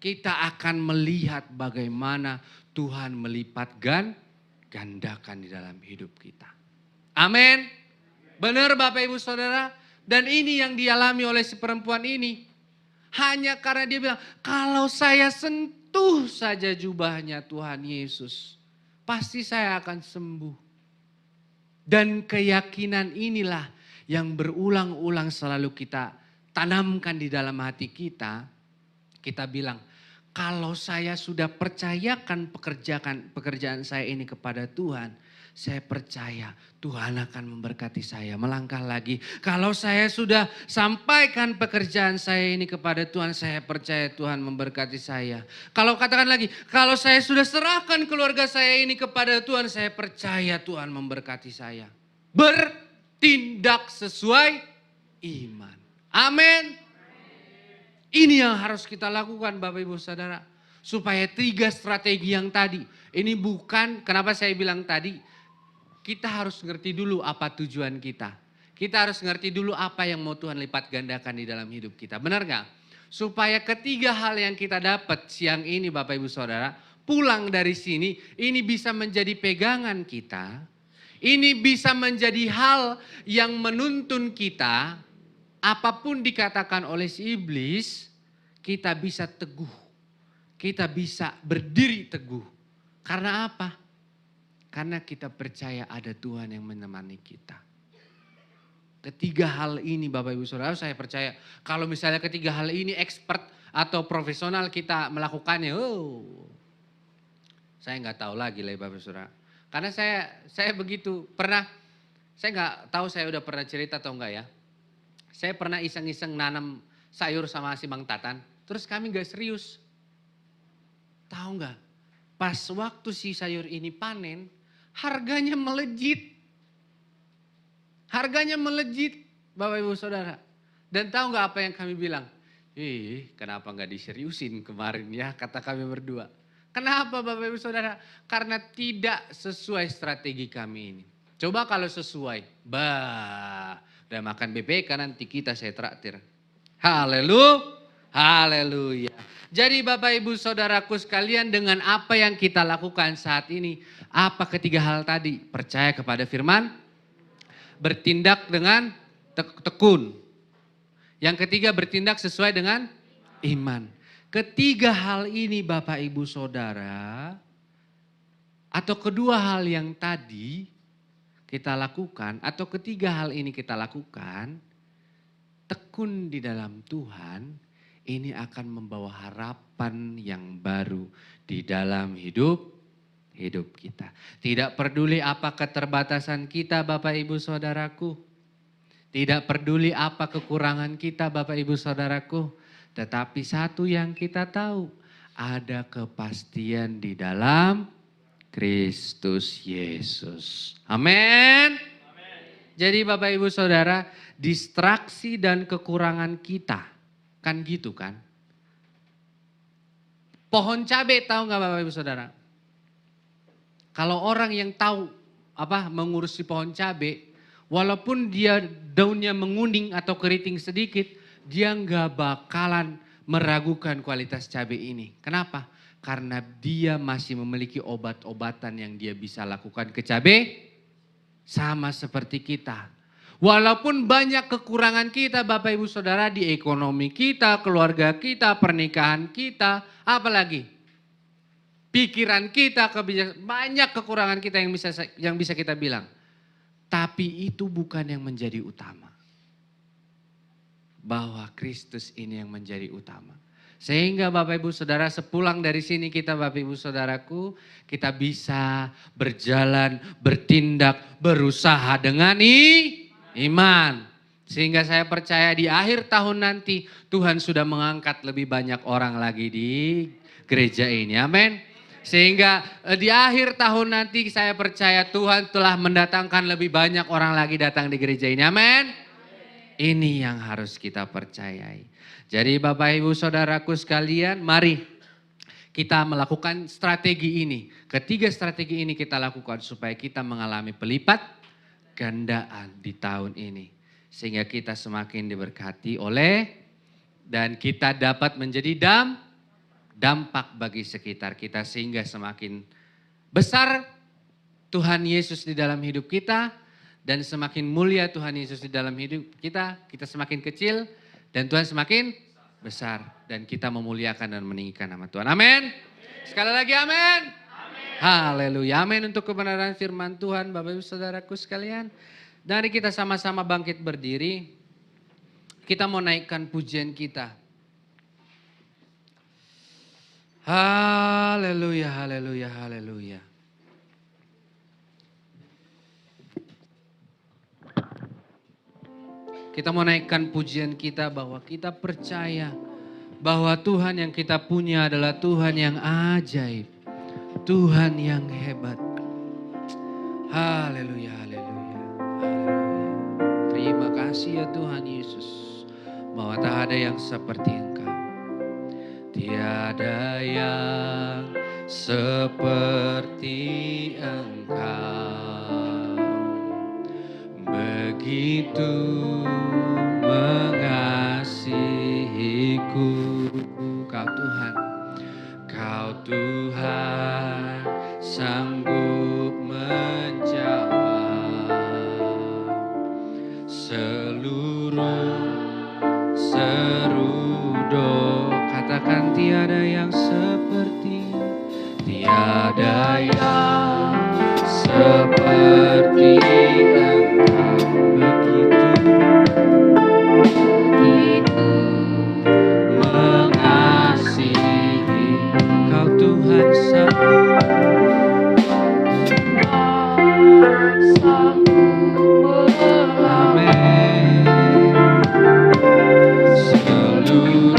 Kita akan melihat bagaimana Tuhan melipat gandakan di dalam hidup kita. Amin. Benar Bapak Ibu Saudara? Dan ini yang dialami oleh si perempuan ini. Hanya karena dia bilang, kalau saya sentuh saja jubahnya Tuhan Yesus, pasti saya akan sembuh. Dan keyakinan inilah yang berulang-ulang selalu kita tanamkan di dalam hati kita. Kita bilang, kalau saya sudah percayakan pekerjaan saya ini kepada Tuhan, saya percaya Tuhan akan memberkati saya. Melangkah lagi, kalau saya sudah sampaikan pekerjaan saya ini kepada Tuhan, saya percaya Tuhan memberkati saya. Kalau katakan lagi, kalau saya sudah serahkan keluarga saya ini kepada Tuhan, saya percaya Tuhan memberkati saya. Bertindak sesuai iman. Amin. Ini yang harus kita lakukan Bapak Ibu Saudara. Supaya 3 strategi yang tadi. Ini bukan, kenapa saya bilang tadi, kita harus ngerti dulu apa tujuan kita. Kita harus ngerti dulu apa yang mau Tuhan lipat gandakan di dalam hidup kita. Benar gak? Supaya ketiga hal yang kita dapat siang ini Bapak Ibu Saudara, pulang dari sini, ini bisa menjadi pegangan kita. Ini bisa menjadi hal yang menuntun kita. Apapun dikatakan oleh si iblis, kita bisa teguh. Kita bisa berdiri teguh. Karena apa? Karena kita percaya ada Tuhan yang menemani kita. Ketiga hal ini Bapak Ibu Saudara, saya percaya kalau misalnya ketiga hal ini expert atau profesional kita melakukannya, saya nggak tahu lagi lah Bapak Ibu Saudara. Karena saya begitu pernah, saya nggak tahu saya udah pernah cerita atau enggak ya. Saya pernah iseng-iseng nanam sayur sama si Bang Tatan. Terus kami gak serius. Tahu gak? Pas waktu si sayur ini panen, harganya melejit. Harganya melejit Bapak Ibu Saudara. Dan tahu gak apa yang kami bilang? Kenapa gak diseriusin kemarin ya, kata kami berdua. Kenapa Bapak Ibu Saudara? Karena tidak sesuai strategi kami ini. Coba kalau sesuai, udah makan BPK nanti kita saya traktir. Haleluya. Jadi Bapak Ibu Saudaraku sekalian, dengan apa yang kita lakukan saat ini, apa ketiga hal tadi? Percaya kepada firman, bertindak dengan tekun. Yang ketiga bertindak sesuai dengan iman. Ketiga hal ini Bapak Ibu Saudara, atau kedua hal yang tadi kita lakukan, atau ketiga hal ini kita lakukan, tekun di dalam Tuhan, ini akan membawa harapan yang baru di dalam hidup kita. Tidak peduli apa keterbatasan kita Bapak Ibu Saudaraku. Tidak peduli apa kekurangan kita Bapak Ibu Saudaraku. Tetapi satu yang kita tahu, ada kepastian di dalam Kristus Yesus. Amin. Jadi Bapak Ibu Saudara, distraksi dan kekurangan kita, kan gitu kan? Pohon cabai tahu nggak Bapak Ibu Saudara? Kalau orang yang tahu mengurusi pohon cabai, walaupun dia daunnya menguning atau keriting sedikit, dia nggak bakalan meragukan kualitas cabai ini. Kenapa? Karena dia masih memiliki obat-obatan yang dia bisa lakukan ke cabai. Sama seperti kita. Walaupun banyak kekurangan kita Bapak Ibu Saudara di ekonomi kita, keluarga kita, pernikahan kita, apalagi pikiran kita, banyak kekurangan kita yang bisa kita bilang. Tapi itu bukan yang menjadi utama. Bahwa Kristus ini yang menjadi utama. Sehingga Bapak Ibu Saudara sepulang dari sini kita Bapak Ibu Saudaraku, kita bisa berjalan, bertindak, berusaha dengan iman. Sehingga saya percaya di akhir tahun nanti Tuhan sudah mengangkat lebih banyak orang lagi di gereja ini. Amin. Sehingga di akhir tahun nanti saya percaya Tuhan telah mendatangkan lebih banyak orang lagi datang di gereja ini. Amin. Ini yang harus kita percayai. Jadi Bapak Ibu Saudaraku sekalian, mari kita melakukan strategi ini. Ketiga strategi ini kita lakukan supaya kita mengalami pelipat gandaan di tahun ini. Sehingga kita semakin diberkati oleh dan kita dapat menjadi dampak bagi sekitar kita. Sehingga semakin besar Tuhan Yesus di dalam hidup kita. Dan semakin mulia Tuhan Yesus di dalam hidup kita semakin kecil dan Tuhan semakin besar. Dan kita memuliakan dan meninggikan nama Tuhan. Amin. Sekali lagi amin. Haleluya. Amin untuk kebenaran firman Tuhan Bapak Ibu Saudaraku sekalian. Dari kita sama-sama bangkit berdiri. Kita mau naikkan pujian kita. Haleluya, haleluya, haleluya. Kita mau naikkan pujian kita bahwa kita percaya bahwa Tuhan yang kita punya adalah Tuhan yang ajaib. Tuhan yang hebat. Haleluya, haleluya, haleluya. Terima kasih ya Tuhan Yesus. Bahwa tak ada yang seperti Engkau. Tiada yang seperti Engkau. Begitu mengasihiku. Kau Tuhan, Kau Tuhan sanggup menjawab seluruh seru doa. Katakan tiada yang seperti, tiada yang seperti Engkau. Mengasihi Kau Tuhan sanggup. Amin. Seluruh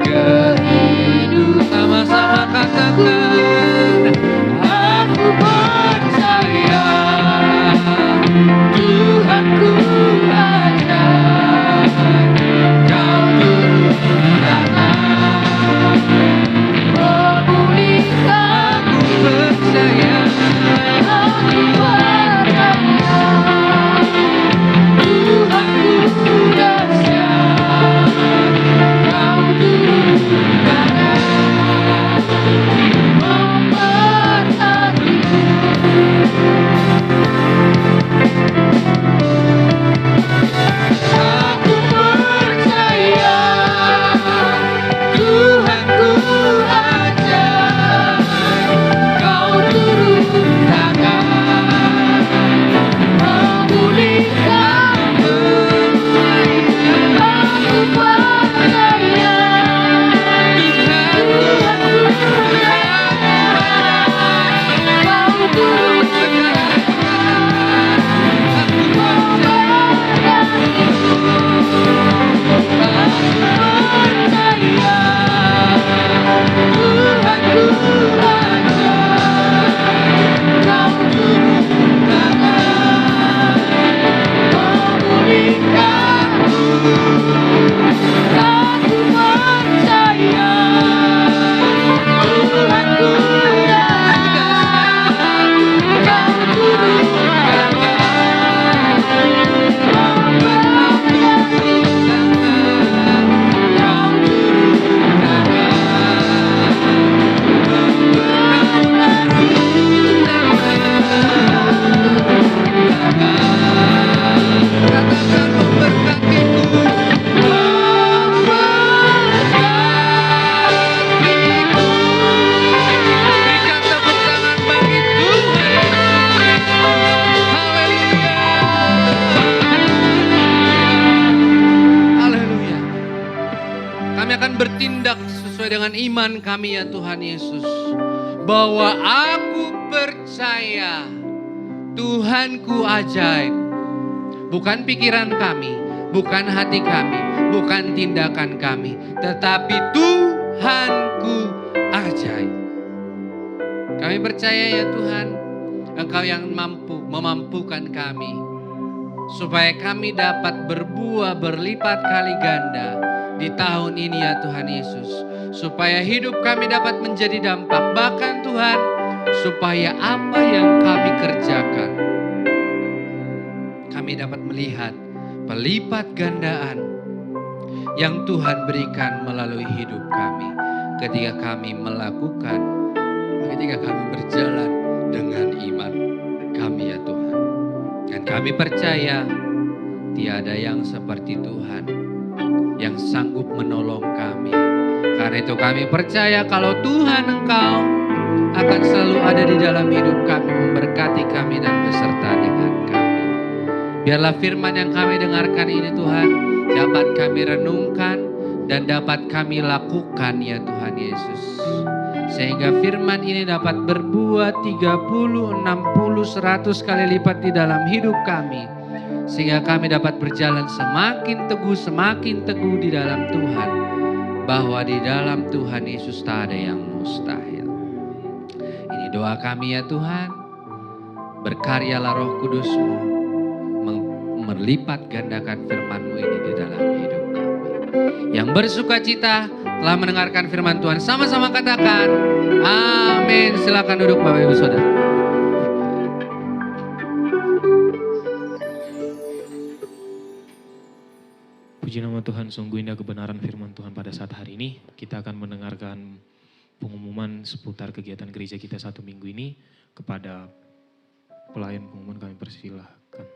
kehidupan sama-sama katakan aku percaya. sesuai dengan iman kami ya Tuhan Yesus. Bahwa aku percaya Tuhanku ajaib. Bukan pikiran kami, bukan hati kami, bukan tindakan kami, tetapi Tuhanku ajaib. Kami percaya ya Tuhan, Engkau yang memampukan kami, supaya kami dapat berbuah berlipat kali ganda di tahun ini ya Tuhan Yesus. Supaya hidup kami dapat menjadi dampak, bahkan Tuhan, supaya apa yang kami kerjakan, kami dapat melihat pelipat gandaan yang Tuhan berikan melalui hidup kami ketika kami melakukan, ketika kami berjalan dengan iman kami ya Tuhan. Dan kami percaya tiada yang seperti Tuhan yang sanggup menolong kami. Karena itu kami percaya kalau Tuhan Engkau akan selalu ada di dalam hidup kami, memberkati kami dan beserta dengan kami. Biarlah firman yang kami dengarkan ini Tuhan dapat kami renungkan dan dapat kami lakukan ya Tuhan Yesus. Sehingga firman ini dapat berbuah 30, 60, 100 kali lipat di dalam hidup kami. Sehingga kami dapat berjalan semakin teguh di dalam Tuhan. Bahwa di dalam Tuhan Yesus tak ada yang mustahil. Ini doa kami ya Tuhan. Berkaryalah Roh Kudus-Mu, melipat gandakan firman-Mu ini di dalam hidup kami. Yang bersuka cita telah mendengarkan firman Tuhan, sama-sama katakan amin. Silakan duduk Bapak Ibu Saudara. Puji nama Tuhan, sungguh indah kebenaran firman Tuhan pada saat hari ini. Kita akan mendengarkan pengumuman seputar kegiatan gereja kita 1 minggu ini. Kepada pelayan pengumuman kami persilahkan.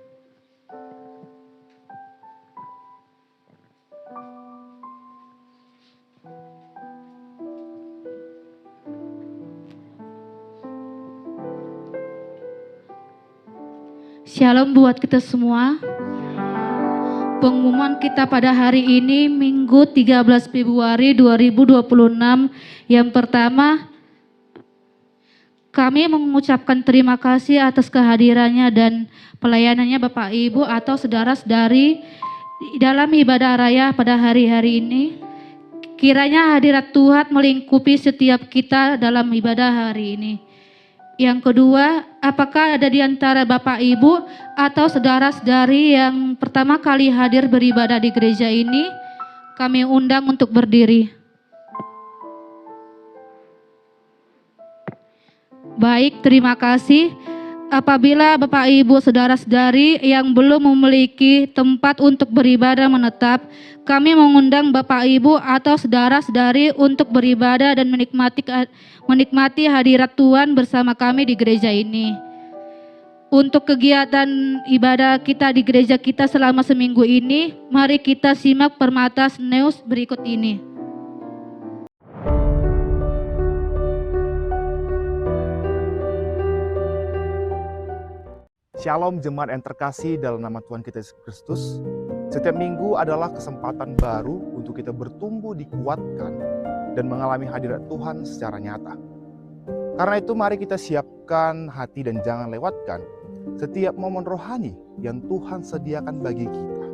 Shalom buat kita semua. Pengumuman kita pada hari ini Minggu 13 Februari 2026. Yang pertama, kami mengucapkan terima kasih atas kehadirannya dan pelayanannya Bapak Ibu atau saudara-saudari dalam ibadah raya pada hari-hari ini. Kiranya hadirat Tuhan melingkupi setiap kita dalam ibadah hari ini. Yang kedua, apakah ada di antara Bapak Ibu atau saudara-saudari yang pertama kali hadir beribadah di gereja ini? Kami undang untuk berdiri. Baik, terima kasih. Apabila Bapak Ibu saudara-saudari yang belum memiliki tempat untuk beribadah menetap, kami mengundang Bapak Ibu atau saudara-saudari untuk beribadah dan menikmati hadirat Tuhan bersama kami di gereja ini. Untuk kegiatan ibadah kita di gereja kita selama seminggu ini, mari kita simak permatas news berikut ini. Shalom jemaat yang terkasih dalam nama Tuhan kita Yesus Kristus. Setiap minggu adalah kesempatan baru untuk kita bertumbuh, dikuatkan, dan mengalami hadirat Tuhan secara nyata. Karena itu mari kita siapkan hati dan jangan lewatkan setiap momen rohani yang Tuhan sediakan bagi kita.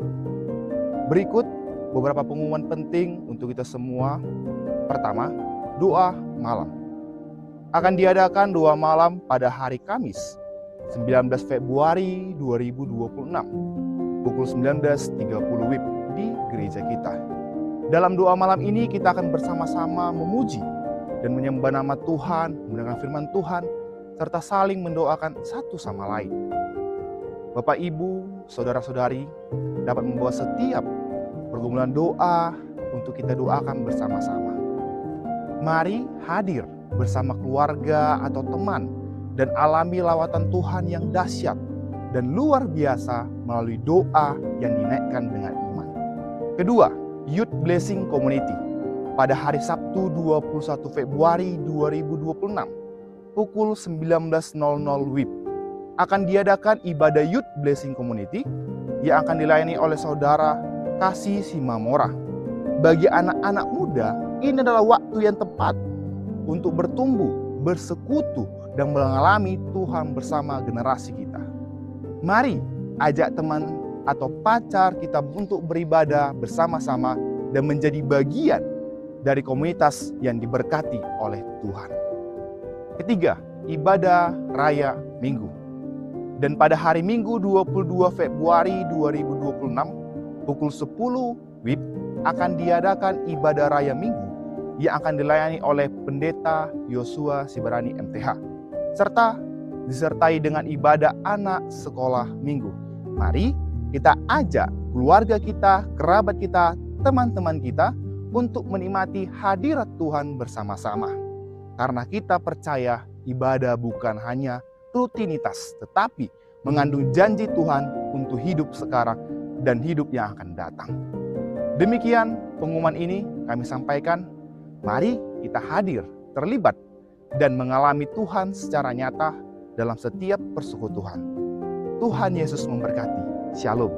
Berikut beberapa pengumuman penting untuk kita semua. Pertama, doa malam. Akan diadakan doa malam pada hari Kamis 19 Februari 2026 pukul 19.30 WIB di gereja kita. Dalam doa malam ini kita akan bersama-sama memuji dan menyembah nama Tuhan, mendengar firman Tuhan, serta saling mendoakan satu sama lain. Bapak, Ibu, Saudara-saudari dapat membawa setiap pergumulan doa untuk kita doakan bersama-sama. Mari hadir bersama keluarga atau teman dan alami lawatan Tuhan yang dahsyat dan luar biasa melalui doa yang dinaikkan dengan iman. Kedua, Youth Blessing Community pada hari Sabtu 21 Februari 2026 pukul 19.00 WIB akan diadakan ibadah Youth Blessing Community yang akan dilayani oleh saudara Kasih Simamora. Bagi anak-anak muda, ini adalah waktu yang tepat untuk bertumbuh, bersekutu, dan mengalami Tuhan bersama generasi kita. Mari ajak teman atau pacar kita untuk beribadah bersama-sama dan menjadi bagian dari komunitas yang diberkati oleh Tuhan. Ketiga, ibadah raya Minggu. Dan pada hari Minggu 22 Februari 2026 pukul 10 WIB akan diadakan ibadah raya Minggu yang akan dilayani oleh Pendeta Yosua Sibarani MTH serta disertai dengan ibadah anak sekolah Minggu. Mari kita ajak keluarga kita, kerabat kita, teman-teman kita untuk menikmati hadirat Tuhan bersama-sama. Karena kita percaya ibadah bukan hanya rutinitas, tetapi mengandung janji Tuhan untuk hidup sekarang dan hidup yang akan datang. Demikian pengumuman ini kami sampaikan. Mari kita hadir, terlibat, dan mengalami Tuhan secara nyata dalam setiap persekutuan. Tuhan Yesus memberkati. Shalom.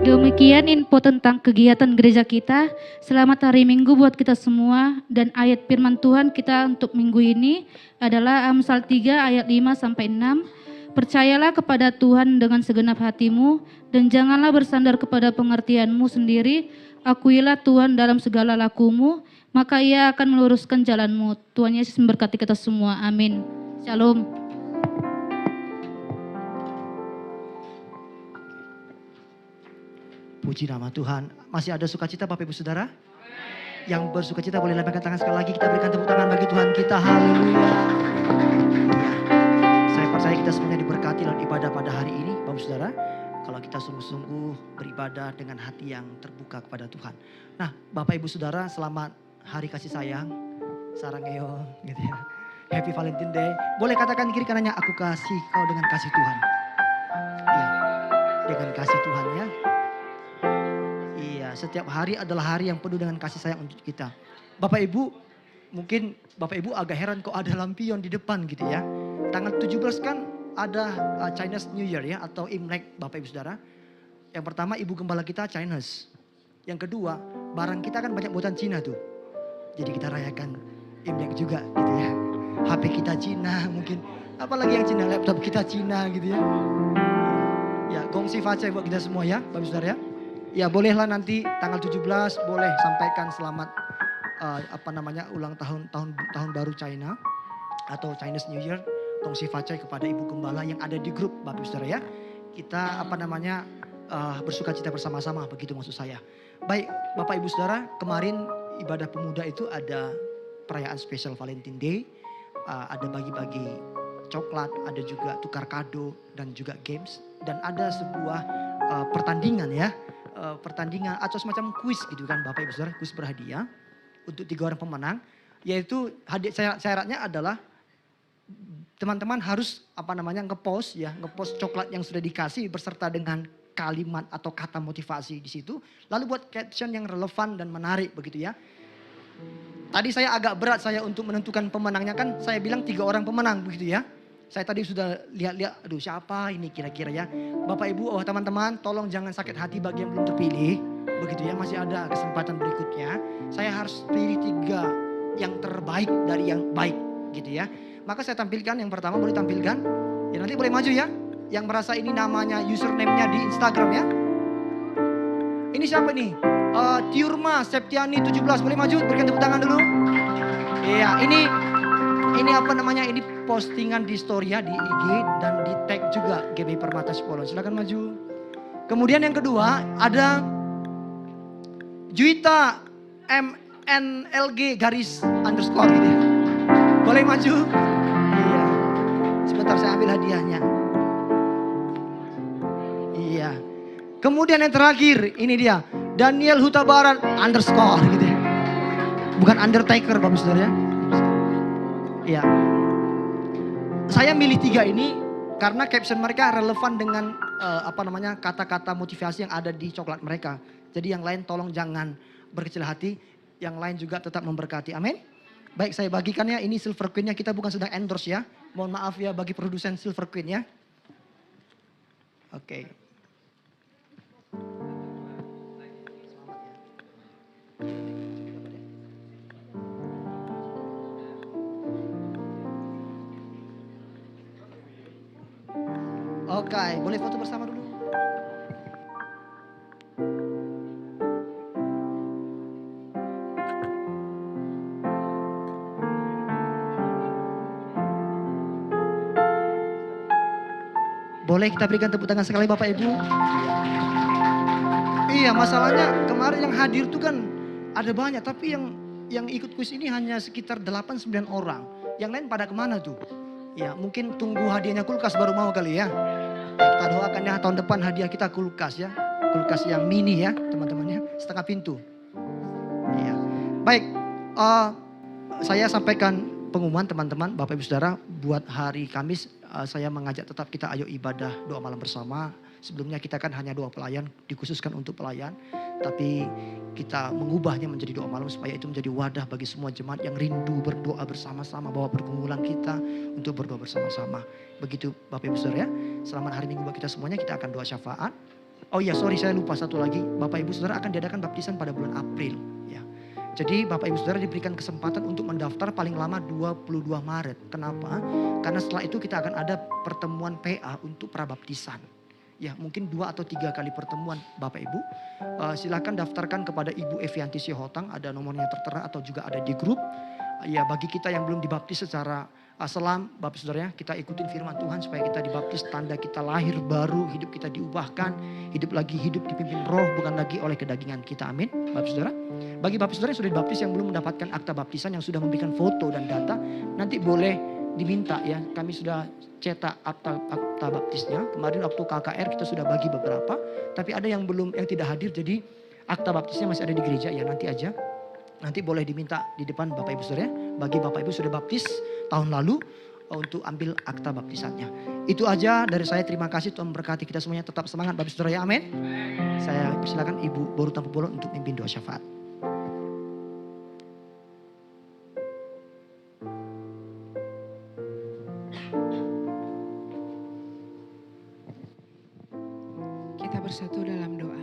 Demikian info tentang kegiatan gereja kita. Selamat hari Minggu buat kita semua. Dan ayat firman Tuhan kita untuk minggu ini adalah Amsal 3 ayat 5-6. Percayalah kepada Tuhan dengan segenap hatimu dan janganlah bersandar kepada pengertianmu sendiri. Akuilah Tuhan dalam segala lakumu, maka Ia akan meluruskan jalanmu. Tuhan Yesus memberkati kita semua. Amin. Shalom. Puji nama Tuhan. Masih ada sukacita Bapak Ibu Saudara? Yang bersukacita boleh lambaikan tangan sekali lagi. Kita berikan tepuk tangan bagi Tuhan kita. Haleluya. Ya. Saya percaya kita semuanya diberkati dalam ibadah pada hari ini Bapak Ibu Saudara. Kalau kita sungguh-sungguh beribadah dengan hati yang terbuka kepada Tuhan. Nah Bapak Ibu Saudara, selamat hari kasih sayang. Sarangeo gitu ya. Happy Valentine Day. Boleh katakan kiri kanannya, aku kasih kau dengan kasih Tuhan. Ya. Dengan kasih Tuhan ya. Iya, setiap hari adalah hari yang penuh dengan kasih sayang untuk kita. Bapak Ibu, mungkin Bapak Ibu agak heran kok ada lampion di depan gitu ya. Tanggal 17 kan ada Chinese New Year ya, atau Imlek Bapak Ibu Saudara. Yang pertama Ibu Gembala kita Chinese. Yang kedua, barang kita kan banyak buatan Cina tuh. Jadi kita rayakan Imlek juga gitu ya. HP kita Cina mungkin. Apalagi yang Cina, laptop kita Cina gitu ya. Ya, gongsi facai buat kita semua ya Bapak Ibu Saudara ya. Ya bolehlah nanti tanggal 17 boleh sampaikan selamat ulang tahun baru China atau Chinese New Year, Gongsi Facai kepada Ibu Gembala yang ada di grup Bapak Ibu Saudara ya. Kita bersukacita bersama-sama, begitu maksud saya. Baik Bapak Ibu Saudara, kemarin ibadah pemuda itu ada perayaan spesial Valentine Day, ada bagi-bagi coklat, ada juga tukar kado dan juga games, dan ada sebuah pertandingan ya. Pertandingan atau semacam kuis gitu kan Bapak Ibu Saudara, kuis berhadiah untuk 3 orang pemenang, yaitu syaratnya adalah teman-teman harus ngepost coklat yang sudah dikasih beserta dengan kalimat atau kata motivasi di situ, lalu buat caption yang relevan dan menarik begitu ya. Tadi saya agak berat untuk menentukan pemenangnya, kan saya bilang 3 orang pemenang begitu ya. Saya tadi sudah lihat-lihat, aduh siapa ini kira-kira ya. Bapak Ibu, teman-teman tolong jangan sakit hati bagi yang belum terpilih. Begitu ya, masih ada kesempatan berikutnya. Saya harus pilih 3 yang terbaik dari yang baik gitu ya. Maka saya tampilkan, yang pertama boleh tampilkan. Ya nanti boleh maju ya. Yang merasa ini namanya, username-nya di Instagram ya. Ini siapa nih? Tiurma Septiani 17, boleh maju, berikan tepuk tangan dulu. Iya, ini postingan di story ya, di IG dan di tag juga GB Permata Sipolon. Silakan maju. Kemudian yang kedua ada Juita MNLG _ gitu ya. Boleh maju? Iya. Sebentar saya ambil hadiahnya. Iya. Kemudian yang terakhir ini dia Daniel Huta Barat _ gitu ya. Bukan Undertaker Bapak Saudara ya. Iya. Saya milih 3 ini karena caption mereka relevan dengan kata-kata motivasi yang ada di coklat mereka. Jadi yang lain tolong jangan berkecil hati, yang lain juga tetap memberkati. Amin. Baik, saya bagikan ya, ini Silver Queen-nya, kita bukan sedang endorse ya. Mohon maaf ya bagi produsen Silver Queen ya. Oke. Oke, boleh foto bersama dulu. Boleh kita berikan tepuk tangan sekali Bapak Ibu? Iya, masalahnya kemarin yang hadir tuh kan ada banyak, tapi yang ikut kuis ini hanya sekitar 8-9 orang. Yang lain pada kemana tuh? Ya, mungkin tunggu hadiahnya kulkas baru mau kali ya. Kita doakan ya tahun depan hadiah kita kulkas ya. Kulkas yang mini ya teman-teman ya. Setengah pintu. Iya. Baik, saya sampaikan pengumuman teman-teman, Bapak Ibu Saudara, buat hari Kamis saya mengajak tetap kita ayo ibadah doa malam bersama. Sebelumnya kita kan hanya doa pelayan, dikhususkan untuk pelayan. Tapi kita mengubahnya menjadi doa malam supaya itu menjadi wadah bagi semua jemaat yang rindu berdoa bersama-sama. Bawa pergumulan kita untuk berdoa bersama-sama. Begitu Bapak Ibu Saudara ya. Selamat hari Minggu bagi kita semuanya, kita akan doa syafaat. Oh iya, sorry saya lupa satu lagi. Bapak Ibu Saudara akan diadakan baptisan pada bulan April. Ya. Jadi Bapak Ibu Saudara diberikan kesempatan untuk mendaftar paling lama 22 Maret. Kenapa? Karena setelah itu kita akan ada pertemuan PA untuk prabaptisan. Ya, mungkin 2 atau 3 kali pertemuan Bapak Ibu. Silakan daftarkan kepada Ibu Evianti Sihotang, ada nomornya tertera atau juga ada di grup. Ya, bagi kita yang belum dibaptis secara selam, Bapak Saudara ya, kita ikutin firman Tuhan supaya kita dibaptis, tanda kita lahir baru, hidup kita diubahkan, hidup lagi hidup dipimpin roh, bukan lagi oleh kedagingan kita. Amin. Bapak Saudara. Bagi Bapak Saudara yang sudah dibaptis yang belum mendapatkan akta baptisan, yang sudah memberikan foto dan data, nanti boleh diminta ya. Kami sudah cetak akta baptisnya. Kemarin waktu KKR kita sudah bagi beberapa, tapi ada yang belum, yang tidak hadir, jadi akta baptisnya masih ada di gereja ya, nanti aja. Nanti boleh diminta di depan Bapak Ibu Saudara ya. Bagi Bapak Ibu sudah baptis tahun lalu untuk ambil akta baptisannya. Itu aja dari saya, terima kasih, Tuhan memberkati kita semuanya, tetap semangat Bapak Saudara ya, amin. Saya persilakan Ibu Boru Tanpa Bolon untuk memimpin doa syafaat. Kita bersatu dalam doa.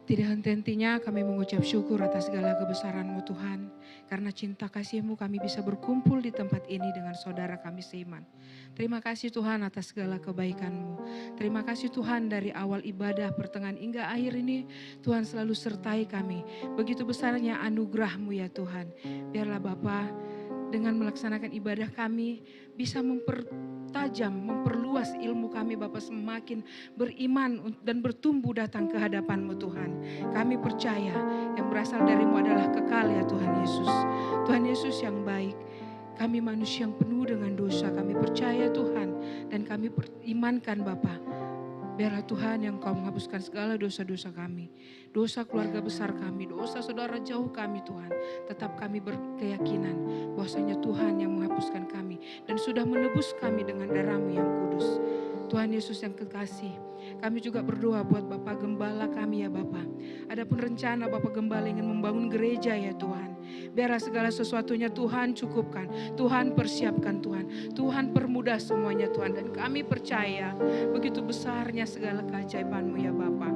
Tidak henti-hentinya kami mengucap syukur atas segala kebesaran-Mu Tuhan. Karena cinta kasih-Mu kami bisa berkumpul di tempat ini dengan saudara kami seiman. Terima kasih Tuhan atas segala kebaikan-Mu. Terima kasih Tuhan dari awal ibadah pertengahan hingga akhir ini Tuhan selalu sertai kami. Begitu besarnya anugerah-Mu ya Tuhan. Biarlah Bapa dengan melaksanakan ibadah kami bisa mempertajam, memperluas ilmu kami Bapa, semakin beriman dan bertumbuh datang ke hadapan-Mu Tuhan. Kami percaya yang berasal dari-Mu adalah kekal ya Tuhan Yesus. Tuhan Yesus yang baik, kami manusia yang penuh dengan dosa, kami percaya Tuhan dan kami berimankan Bapa. Biarlah Tuhan yang Kau menghapuskan segala dosa-dosa kami, dosa keluarga besar kami, dosa saudara jauh kami Tuhan. Tetap kami berkeyakinan bahwasanya Tuhan yang menghapuskan kami dan sudah menebus kami dengan darah-Mu yang kudus. Tuhan Yesus yang kekasih, kami juga berdoa buat Bapak Gembala kami ya Bapak. Adapun rencana Bapak Gembala ingin membangun gereja ya Tuhan. Biarlah segala sesuatunya Tuhan cukupkan, Tuhan persiapkan Tuhan. Tuhan permudah semuanya Tuhan. Dan kami percaya begitu besarnya segala keajaiban-Mu ya Bapak.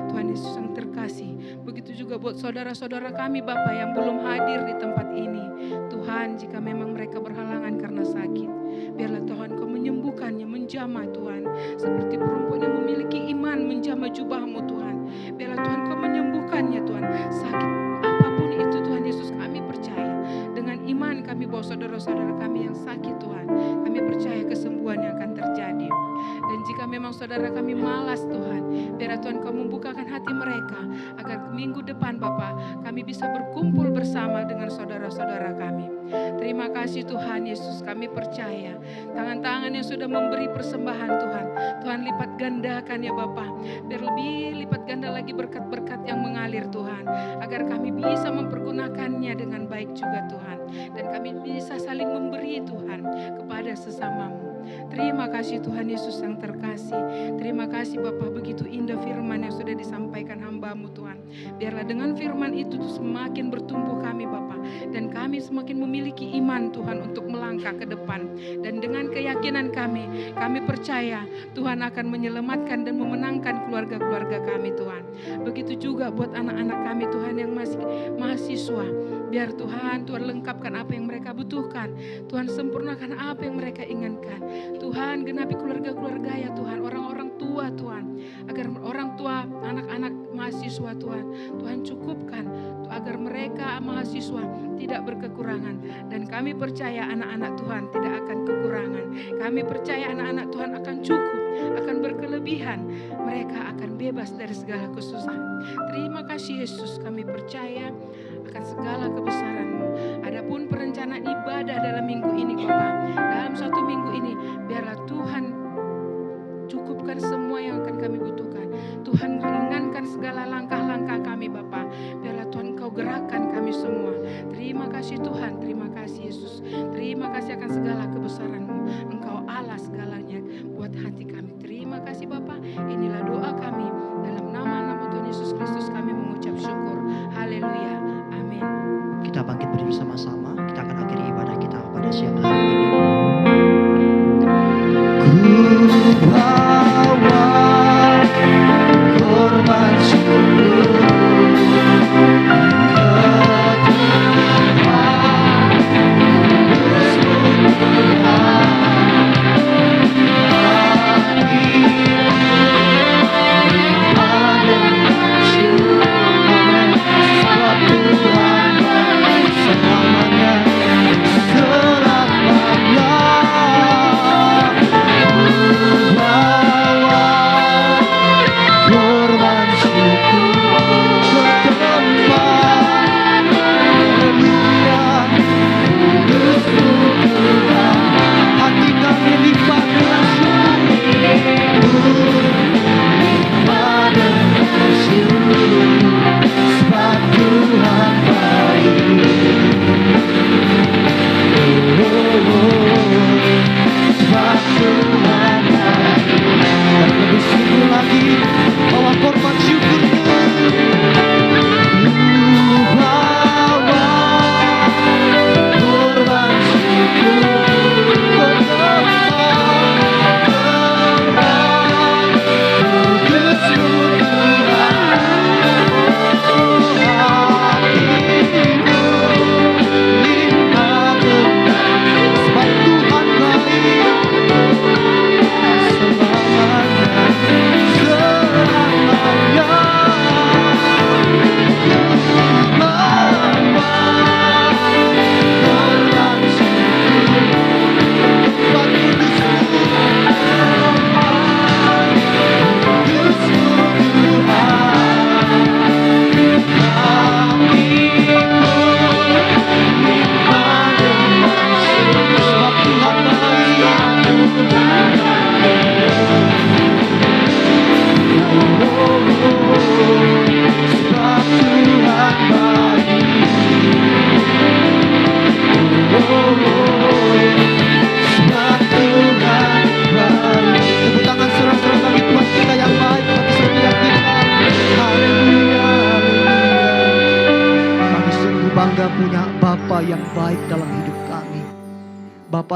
Tuhan Yesus yang terkasih, begitu juga buat saudara-saudara kami Bapak yang belum hadir di tempat ini. Tuhan, jika memang mereka berhalangan karena sakit, biarlah Tuhan Kau menyembuhkannya, menjamah Tuhan. Seperti perempuan yang memiliki iman menjamah jubah-Mu Tuhan. Biarlah Tuhan Kau menyembuhkannya Tuhan. Sakit apapun itu Tuhan Yesus, kami percaya. Dengan iman kami bawa saudara-saudara kami yang sakit Tuhan. Kami percaya kesembuhan yang akan terjadi. Dan jika memang saudara kami malas Tuhan, biarlah Tuhan Kau membukakan hati mereka. Agar minggu depan Bapak kami bisa berkumpul bersama dengan saudara-saudara kami. Terima kasih Tuhan Yesus, kami percaya tangan-tangan yang sudah memberi persembahan Tuhan, Tuhan lipat gandakan ya Bapa. Biar lebih lipat ganda lagi berkat-berkat yang mengalir Tuhan, agar kami bisa mempergunakannya dengan baik juga Tuhan. Dan kami bisa saling memberi Tuhan kepada sesamamu. Terima kasih Tuhan Yesus yang terkasih. Terima kasih Bapa, begitu indah firman yang sudah disampaikan hamba-Mu Tuhan. Biarlah dengan firman itu semakin bertumbuh kami Bapa, dan kami semakin memiliki memiliki iman Tuhan untuk melangkah ke depan. Dan dengan keyakinan kami percaya Tuhan akan menyelamatkan dan memenangkan keluarga-keluarga kami Tuhan. Begitu juga buat anak-anak kami Tuhan yang masih mahasiswa. Biar Tuhan lengkapkan apa yang mereka butuhkan. Tuhan sempurnakan apa yang mereka inginkan. Tuhan genapi keluarga-keluarga ya Tuhan, orang-orang tua Tuhan. Agar orang tua, anak-anak mahasiswa Tuhan, Tuhan cukupkan agar mereka mahasiswa tidak berkekurangan. Dan kami percaya anak-anak Tuhan tidak akan kekurangan. Kami percaya anak-anak Tuhan akan cukup, akan berkelebihan. Mereka akan bebas dari segala kesusahan. Terima kasih Yesus, kami percaya akan segala kebesaran-Mu. Adapun perencanaan ibadah dalam minggu ini Bapa, dalam 1 minggu ini, biarlah Tuhan cukupkan semua yang akan kami butuhkan. Tuhan ringankan segala langkah-langkah kami Bapa. Biarlah Tuhan Engkau gerakkan kami semua. Terima kasih Tuhan, terima kasih Yesus. Terima kasih akan segala kebesaran-Mu. Engkau Allah segalanya buat hati kami. Terima kasih Bapa. Inilah doa kami. Dalam nama Tuhan Yesus Kristus kami mengucap syukur. Haleluya. Amin. Kita bangkit berdiri sama-sama. Kita akan akhiri ibadah kita pada siang hari ini. Ku bawa korban syukur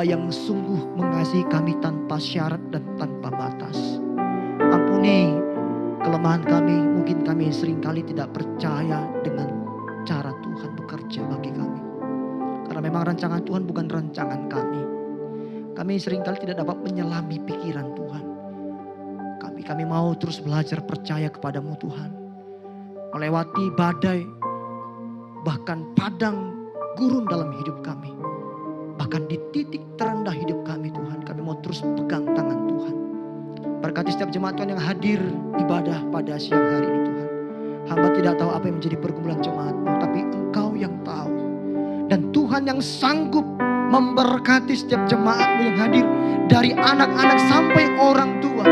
yang sungguh mengasihi kami tanpa syarat dan tanpa batas. Ampuni kelemahan kami, mungkin kami seringkali tidak percaya dengan cara Tuhan bekerja bagi kami. Karena memang rancangan Tuhan bukan rancangan kami. Kami seringkali tidak dapat menyelami pikiran Tuhan. Kami mau terus belajar percaya kepadamu Tuhan. Melewati badai, bahkan padang gurun dalam hidup kami. Bahkan di titik terendah hidup kami Tuhan, kami mau terus pegang tangan Tuhan. Berkati setiap jemaat Tuhan yang hadir ibadah pada siang hari ini Tuhan. Hamba tidak tahu apa yang menjadi pergumulan jemaat-Mu, tapi Engkau yang tahu. Dan Tuhan yang sanggup memberkati setiap jemaat-Mu yang hadir. Dari anak-anak sampai orang tua.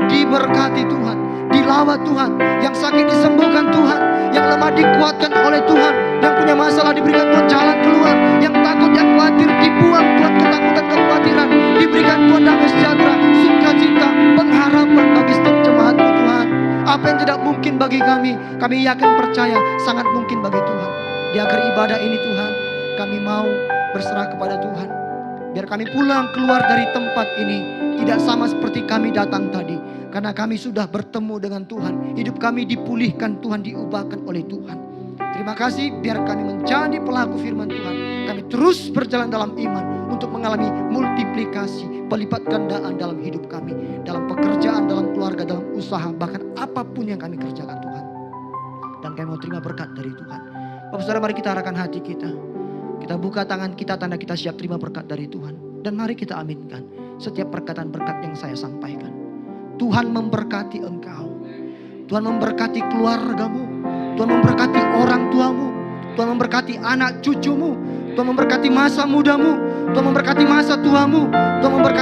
Diberkati Tuhan, dilawat Tuhan. Yang sakit disembuhkan Tuhan, yang lemah dikuatkan oleh Tuhan, yang punya masalah diberikan Tuhan jalan keluar, yang takut, yang khawatir dibuang Tuhan ketakutan, kekhawatiran, diberikan Tuhan damai sejahtera, sukacita, pengharapan bagi setiap jemaat-Mu Tuhan. Apa yang tidak mungkin bagi kami yakin percaya sangat mungkin bagi Tuhan. Di akhir ibadah ini Tuhan, kami mau berserah kepada Tuhan. Biar kami pulang keluar dari tempat ini tidak sama seperti kami datang tadi. Karena kami sudah bertemu dengan Tuhan. Hidup kami dipulihkan Tuhan, diubahkan oleh Tuhan. Terima kasih biar kami menjadi pelaku firman Tuhan. Kami terus berjalan dalam iman untuk mengalami multiplikasi, pelipat gandaan dalam hidup kami. Dalam pekerjaan, dalam keluarga, dalam usaha, bahkan apapun yang kami kerjakan Tuhan. Dan kami mau terima berkat dari Tuhan. Bapak Saudara, mari kita arahkan hati kita. Kita buka tangan kita, tanda kita siap terima berkat dari Tuhan. Dan mari kita aminkan setiap perkataan berkat yang saya sampaikan. Tuhan memberkati engkau. Tuhan memberkati keluargamu. Tuhan memberkati orang tuamu. Tuhan memberkati anak cucumu. Tuhan memberkati masa mudamu. Tuhan memberkati masa tuamu. Tuhan memberkati